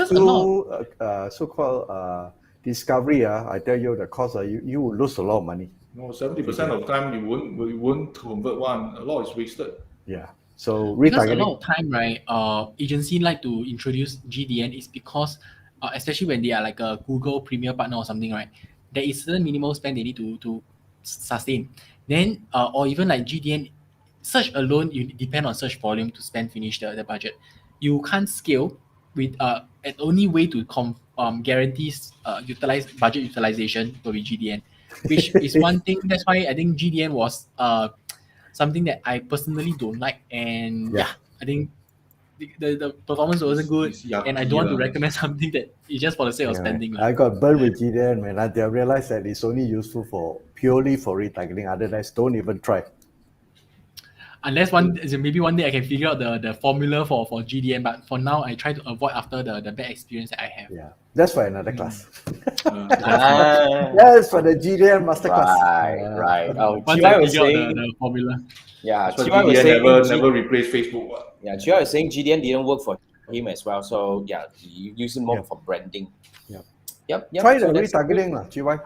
so-called discovery, I tell you the cost, you will lose a lot of money. No, 70% of the time you won't convert one. A lot is wasted. Yeah. So because a lot of time, right, agency like to introduce GDN is because, especially when they are like a Google Premier partner or something, right, there is certain minimal spend they need to sustain. Then, or even like GDN, search alone, you depend on search volume to finish the budget. You can't scale with an only way to guarantees budget utilization will be GDN, which is one thing. That's why I think GDN was something that I personally don't like, and I think the performance wasn't good, and I don't want to recommend something that is just for the sake of spending. I got burned with GDN, man. I realized that it's only useful purely for retargeting. Otherwise, don't even try. Unless maybe one day I can figure out the formula for GDN, but for now I try to avoid after the bad experience that I have. Yeah, that's for another class. Yes, for the GDN masterclass. Right. Chibai was saying the formula. Yeah, Chibai was saying never replace Facebook. Yeah, Chibai was saying GDN didn't work for him as well. So yeah, he used it more for branding. Yep. Try the retargeting, Chibai.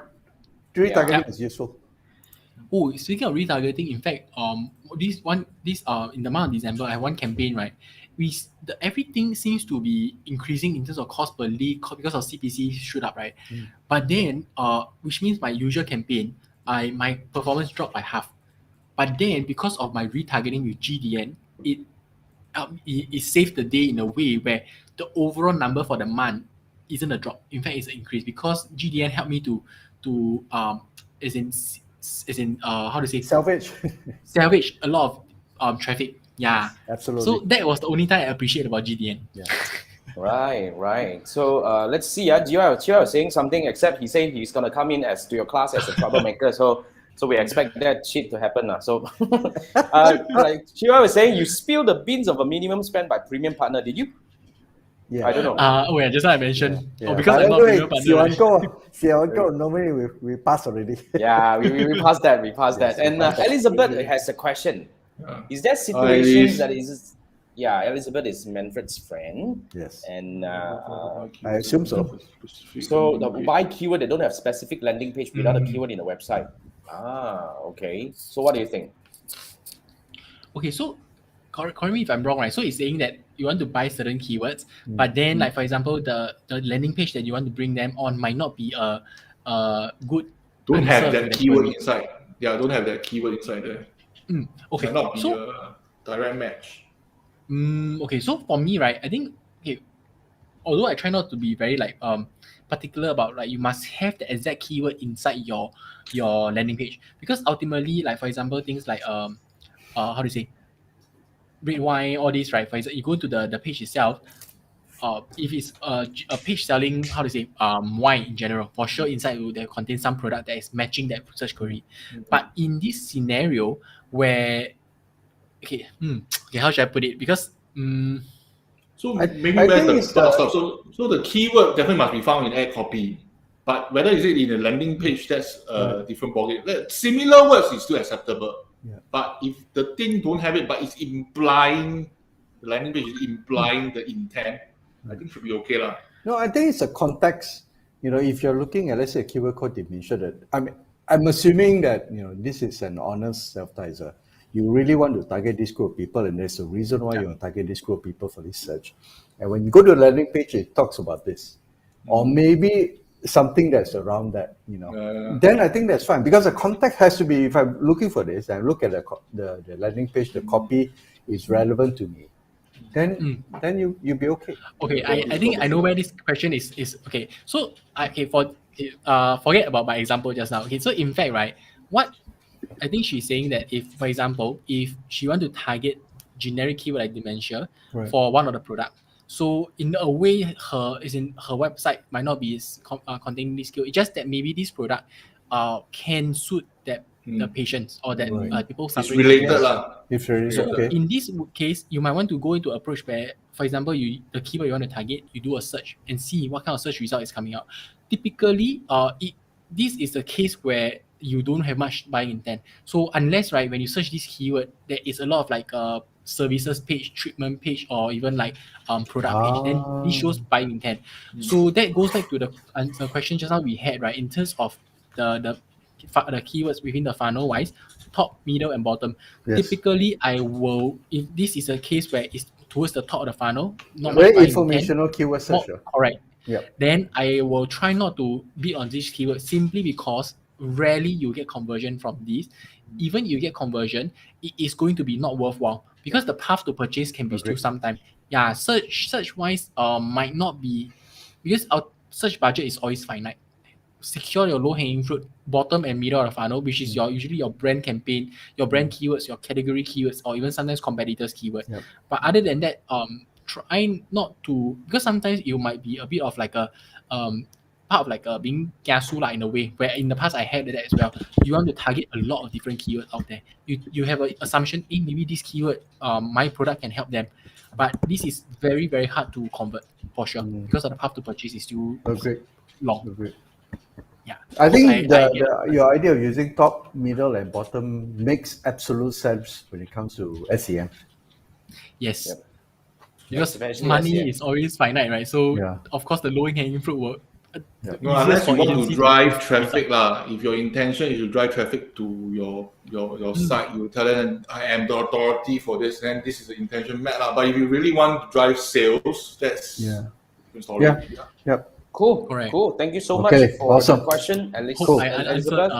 Retargeting is useful. Oh, speaking of retargeting, in fact, in the month of December, I have one campaign, right? Everything seems to be increasing in terms of cost per lead because of CPC shoot up, right? But then, which means my usual campaign, my performance dropped by half. But then, because of my retargeting with GDN, it saved the day in a way where the overall number for the month isn't a drop. In fact, it's an increase because GDN helped me to as in how to say Salvage. salvage a lot of traffic. Yeah. Absolutely. So that was the only time I appreciate about GDN. Yeah. Right. So let's see. Gio was saying something, except he said he's gonna come in to your class as a troublemaker. So we expect that shit to happen. So like Gio was saying, you spill the beans of a minimum spend by premium partner. Did you? Yeah. I don't know. Just like I mentioned. Yeah. Oh, because By I'm the not a way, premium partner. Xiao normally we pass already. Yeah, we passed that. We passed Yes, that. And Elizabeth has a question. Is there situations that is? Yeah, Elizabeth is Manfred's friend. Yes. And I assume so. So why keyword? They don't have specific landing page without a keyword in the website. Okay. So what do you think? Okay, so correct me if I'm wrong, right? So it's saying that you want to buy certain keywords, but then, like for example, the landing page that you want to bring them on might not be a good. Don't have answer to that that keyword query. inside. Yeah, don't have that keyword inside there. Okay, Might not be so a direct match. okay, so for me, right, I think although I try not to be very particular about you must have the exact keyword inside your landing page, because ultimately, like for example, things like how to say red wine, all these, right? For example, you go to the page itself. If it's a page selling, how to say, wine in general, for sure inside will there contain some product that is matching that search query. But in this scenario where how should I put it? Because So I maybe think where's the it's stop. So the keyword definitely must be found in ad copy. But whether is it in a landing page, that's a different ballgame. Similar words is still acceptable. Yeah. But if the thing don't have it, but it's implying, the landing page is implying the intent, I think should be okay lah. No, I think it's a context. If you're looking at, let's say, a keyword code definition, that I'm assuming that this is an honest advertiser. You really want to target this group of people, and there's a reason why you want to target this group of people for this search. And when you go to the landing page, it talks about this, or maybe something that's around that. Then I think that's fine, because the context has to be. If I'm looking for this, and look at the landing page, the copy is relevant to me. Then you'll be okay. Okay, I think I know where this question is okay. So forget about my example just now. Okay, so in fact, right, what I think she's saying that if, for example, if she want to target generic keyword like dementia for one of the product, so in a way her website might not be containing this keyword. It's just that maybe this product can suit that the patients or that people suffering. It's related lah. It's really So okay. in this case, you might want to go into approach where, for example, the keyword you want to target, you do a search and see what kind of search result is coming out. Typically, this is a case where you don't have much buying intent. So unless, right, when you search this keyword, there is a lot of services page, treatment page, or even product page, then this shows buying intent. So that goes back to the question just now we had, right, in terms of the keywords within the funnel wise, top, middle, and bottom. Yes. Typically, I will, if this is a case where it's towards the top of the funnel, not very much buying informational intent, keyword search. correct. Yep. Then I will try not to bid on this keyword simply because rarely you get conversion from this. Even you get conversion, it is going to be not worthwhile because the path to purchase can be still sometime. Yeah, search wise might not be, because our search budget is always finite. Secure your low-hanging fruit, bottom and middle of the funnel, which is usually your brand campaign, your brand keywords, your category keywords, or even sometimes competitors' keywords. Yep. But other than that, try not to, because sometimes you might be a bit of part of being kiasu in a way, where in the past I had that as well. You want to target a lot of different keywords out there. You have an assumption, maybe this keyword, my product can help them. But this is very, very hard to convert for sure because of the path to purchase is still long. Agreed. Yeah. I think your idea of using top, middle, and bottom makes absolute sense when it comes to SEM. Yes. Yep. Because money is always finite, right? So of course the low hanging fruit will the No, easiest unless for you want to agency drive to traffic lah. If your intention is to drive traffic to your site, you tell them I am the authority for this, then this is the intention met lah. But if you really want to drive sales, that's a different story. Cool. Correct. Cool. Thank you so Okay, much for awesome. the question, Hope I answered Elizabeth.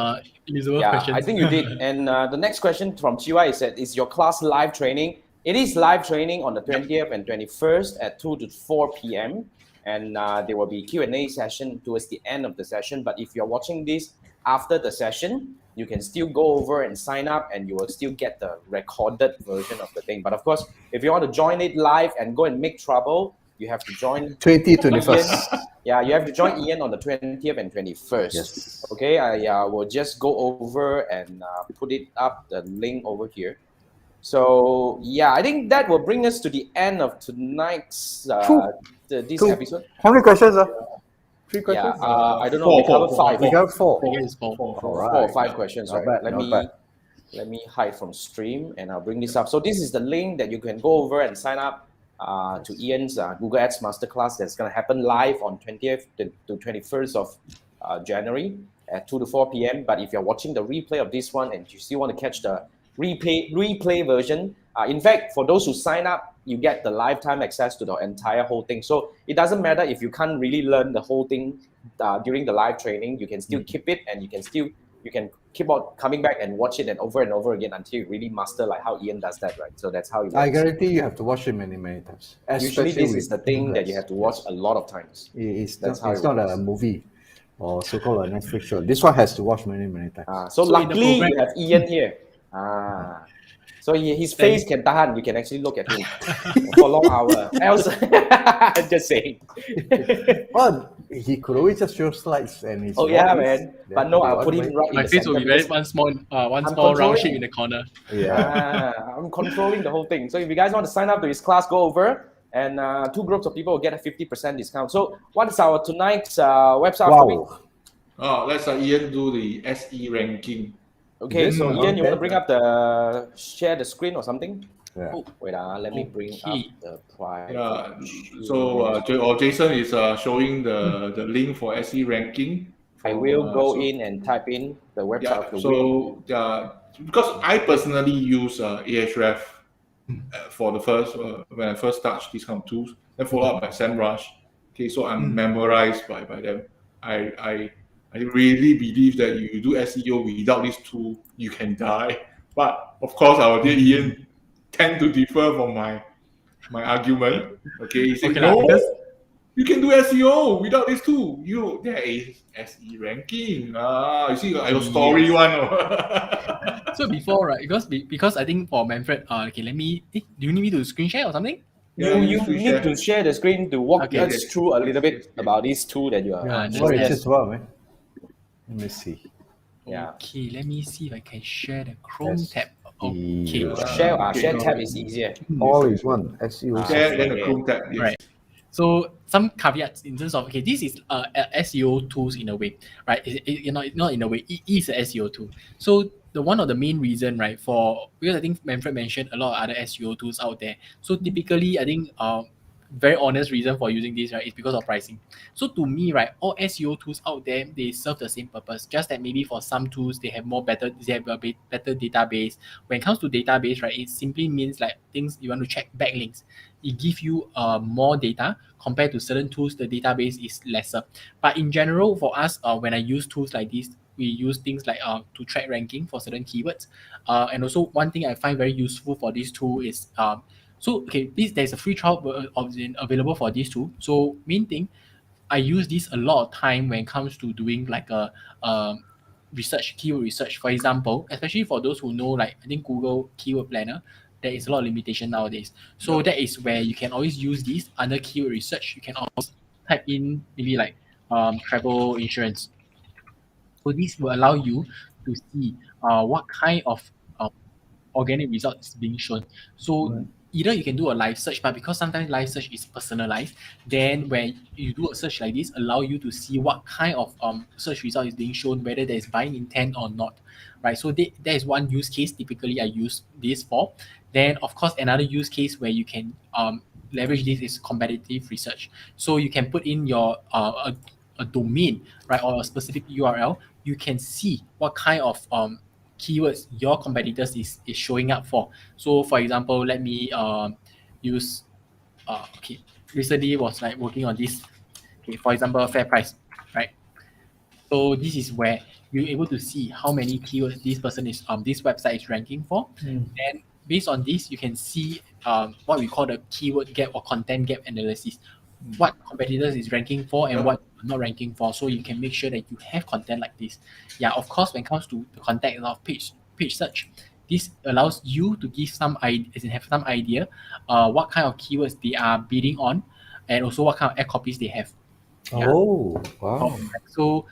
Elizabeth's Yeah, questions. I think you did. And the next question from Chiwa is that is your class live training? It is live training on the 20th and 21st at 2 to 4 p.m. And there will be Q&A session towards the end of the session. But if you're watching this after the session, you can still go over and sign up and you will still get the recorded version of the thing. But of course, if you want to join it live and go and make trouble, you have to join 21st. Yeah, you have to join Ian on the 20th and 21st. Yes. Okay, I will just go over and put it up, the link over here. So yeah, I think that will bring us to the end of tonight's this episode. How many questions? 3 questions? Yeah, I don't know. We covered 5. We got 4. I guess four. All right. 4 or 5 questions, Not right? bad, not bad. Let me hide from stream and I'll bring this up. So this is the link that you can go over and sign up to Ian's Google Ads Masterclass that's going to happen live on 20th to 21st of January at 2 to 4 p.m. But if you're watching the replay of this one and you still want to catch the replay version, in fact, for those who sign up, you get the lifetime access to the entire whole thing. So it doesn't matter if you can't really learn the whole thing during the live training, you can still keep it and you can keep on coming back and watch it and over again until you really master like how Ian does that, right? So that's how it works. I guarantee you have to watch it many times. Usually this is the thing that you have to watch a lot of times. It's not a movie or so-called a Netflix show. This one has to watch many times. So luckily you have Ian here. So his face can tahan. You can actually look at him for a long hour. Else, I'm just saying. Well, he could always just show slides and his. Oh yeah, man. But no, I'll put him right in My the face center will be very because one small round shape in the corner. Yeah. I'm controlling the whole thing. So if you guys want to sign up to his class, go over and 2 groups of people will get a 50% discount. So what is our tonight's website? Wow. Let's Ian do the SE ranking. Okay, so Ian, you want to bring up share the screen or something? Yeah. Oh, wait, let me bring up the price. Yeah. So Jason is showing the link for SE ranking. I will go in and type in the website of the week. So because I personally use Ahref for the first when I first touched these kind of tools, then followed up by SEMrush. Okay, so I'm memorized by them. I really believe that you do SEO without this tool, you can die. But of course, our dear Ian tend to differ from my argument. Okay, he said, no, you can do SEO without this tool. There is SE ranking. You see, I got story one. So before, right, because I think for Manfred, okay, do you need me to screen share or something? You need to share the screen to walk us through a little bit about this tool that you are. What is this about, man? Let me see. Yeah. Okay, let me see if I can share the Chrome tab. Okay. Share tab is easier. All is one. SEO. Share then the Chrome tab. Yes. Right. So some caveats in terms of this is SEO tools in a way, right? Not in a way, it is a SEO tool. So one of the main reason, right, because I think Manfred mentioned a lot of other SEO tools out there. So typically, I think very honest reason for using this, right, is because of pricing. So to me, right, all SEO tools out there, they serve the same purpose. Just that maybe for some tools they have a better database. When it comes to database, right, it simply means like things you want to check backlinks. It gives you more data compared to certain tools. The database is lesser. But in general, for us, when I use tools like this, we use things like to track ranking for certain keywords. And also one thing I find very useful for this tool is there's a free trial available for this tool. So main thing, I use this a lot of time when it comes to doing like a keyword research. For example, especially for those who know, like I think Google Keyword Planner, there is a lot of limitation nowadays. So that is where you can always use this under keyword research. You can always type in maybe like travel insurance. So this will allow you to see what kind of organic result is being shown. So either you can do a live search, but because sometimes live search is personalized, then when you do a search like this, allow you to see what kind of search result is being shown, whether there is buying intent or not, right? So there is one use case typically I use this for. Then of course another use case where you can leverage this is competitive research. So you can put in your a domain, right, or a specific URL, you can see what kind of keywords your competitors is showing up for. So for example, let me use okay, recently was like working on this. Okay, for example, fair price, right? So this is where you're able to see how many keywords this website is ranking for. And based on this, you can see what we call the keyword gap or content gap analysis. What competitors is ranking for and what not ranking for. So you can make sure that you have content like this. Yeah, of course, when it comes to the content of page search, this allows you to give have some idea what kind of keywords they are bidding on, and also what kind of ad copies they have. Yeah. Oh, wow. So,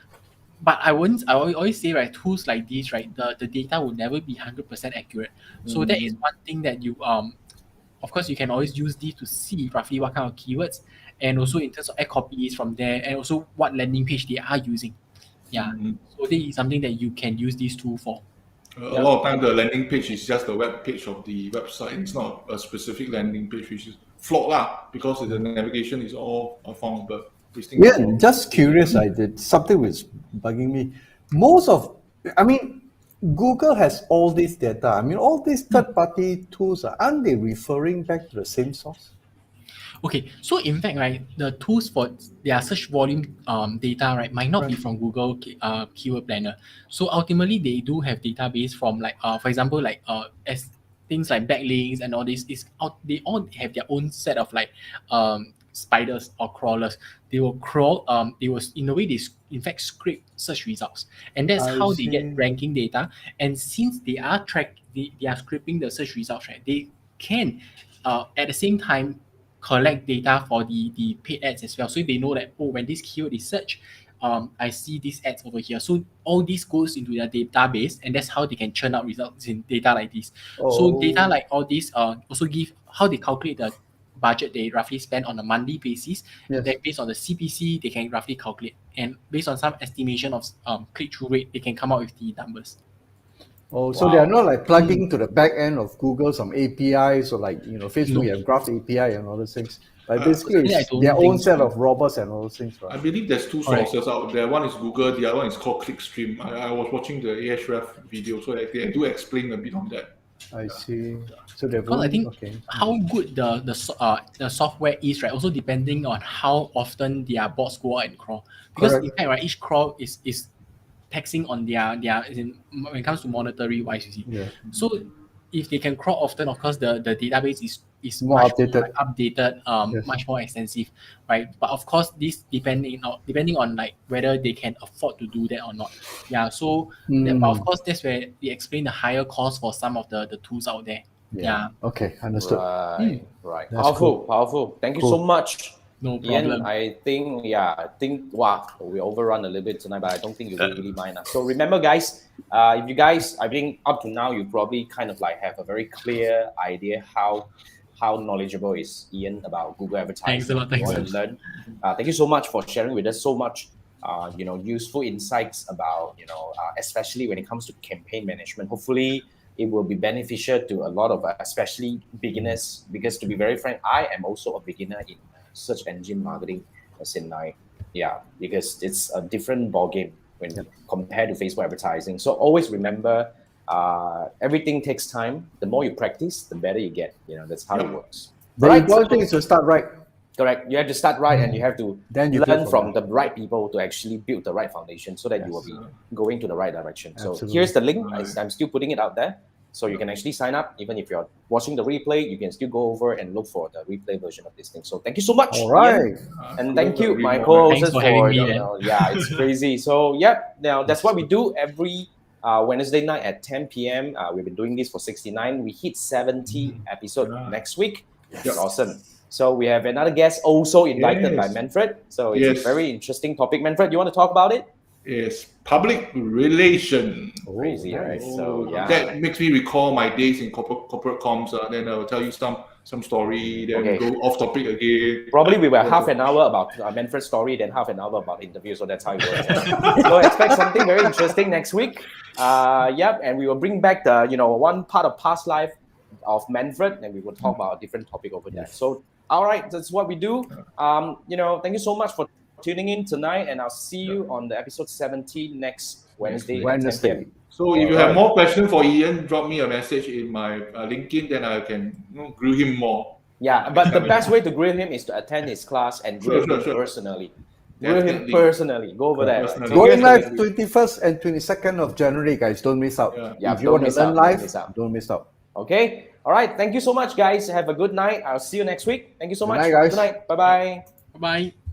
but I always say, right, tools like these, right, the data will never be 100% accurate. So that is one thing that you of course you can always use these to see roughly what kind of keywords, and also in terms of ad copies from there, and also what landing page they are using. Yeah. So this is something that you can use these tools for. A lot of time the landing page is just the web page of the website. It's not a specific landing page, which is flawed because the navigation is all found. But yeah, just curious, I did something was bugging me. Google has all this data. I mean, all these third-party tools, aren't they referring back to the same source? Okay, so in fact, right, the tools for their search volume data, right, might not be from Google Keyword Planner. So ultimately, they do have database from for example, as things like backlinks and all this they all have their own set of spiders or crawlers. They will crawl. They will in a way they in fact scrape search results, and that's how they get ranking data. And since they are they are scraping the search results, right, they can at the same time collect data for the paid ads as well. So they know that, when this keyword is searched, I see these ads over here. So all this goes into their database, and that's how they can churn out results in data like this. So data like all this also give how they calculate the budget they roughly spend on a monthly basis. Yes. Then based on the CPC, they can roughly calculate. And based on some estimation of click-through rate, they can come out with the numbers. Oh, so they are not like plugging to the back end of Google some APIs or Facebook, you have Graph API and all those things. But basically, it's their own set of robots and all those things, right? I believe there's two sources out there. One is Google, the other one is called Clickstream. I was watching the Ahrefs video, so they do explain a bit on that. I see. So they've I think how good the software is, right, also depending on how often their bots go out and crawl. Because in fact, right, each crawl is taxing on their when it comes to monetary wise, you see. Yeah. So if they can crawl often, of course the database is More much updated. more updated, much more extensive, right? But of course this depending on whether they can afford to do that or not. Yeah. So but of course that's where they explain the higher cost for some of the tools out there. Yeah. Okay, understood. Right. That's Powerful. Thank you so much. No problem. Ian, I think we overrun a little bit tonight, but I don't think you really mind. So remember, guys, if you guys, I think up to now, you probably kind of have a very clear idea how knowledgeable is Ian about Google advertising. Thanks a lot. Thanks. You want to learn. Thank you so much for sharing with us so much, useful insights about, especially when it comes to campaign management. Hopefully, it will be beneficial to a lot of especially beginners, because to be very frank, I am also a beginner in search engine marketing, because it's a different ballgame when compared to Facebook advertising. So always remember, everything takes time. The more you practice, the better you get. That's how it works. The important thing is to start right. Correct. You have to start right, and you have to Then you learn build from the right people to actually build the right foundation, so that you will be going to the right direction. So here's the link. I'm still putting it out there. So you can actually sign up. Even if you're watching the replay, you can still go over and look for the replay version of this thing. So thank you so much. All right. Ian. And thank you, my co-hosts, for having me. It's crazy. So now that's what we do every Wednesday night at 10 p.m. We've been doing this for 69. We hit 70 episode next week. It's awesome. So we have another guest also invited by Manfred. So it's a very interesting topic. Manfred, you want to talk about it? Yes, public relation. Crazy, right? So that makes me recall my days in corporate comms. Then I will tell you some story. Then we go off topic again. Probably we were half an hour about Manfred's story, then half an hour about interview. So that's how it works. So expect something very interesting next week. And we will bring back the one part of past life of Manfred, and we will talk about a different topic over there. So all right, that's what we do. Thank you so much for tuning in tonight, and I'll see you on the episode 17 next Wednesday. Wednesday. At 10 p.m. So if you have more questions for Ian, drop me a message in my LinkedIn, then I can grill him more. Yeah, but the best way to grill him is to attend his class and grill him personally. Grill him personally. Go over there. Personally. Going live 21st and 22nd of January, guys. Don't miss out. Yeah, if you want to learn live, don't miss out. Okay. All right. Thank you so much, guys. Have a good night. I'll see you next week. Thank you so much. Good night, guys. Good night. Bye-bye. Bye-bye.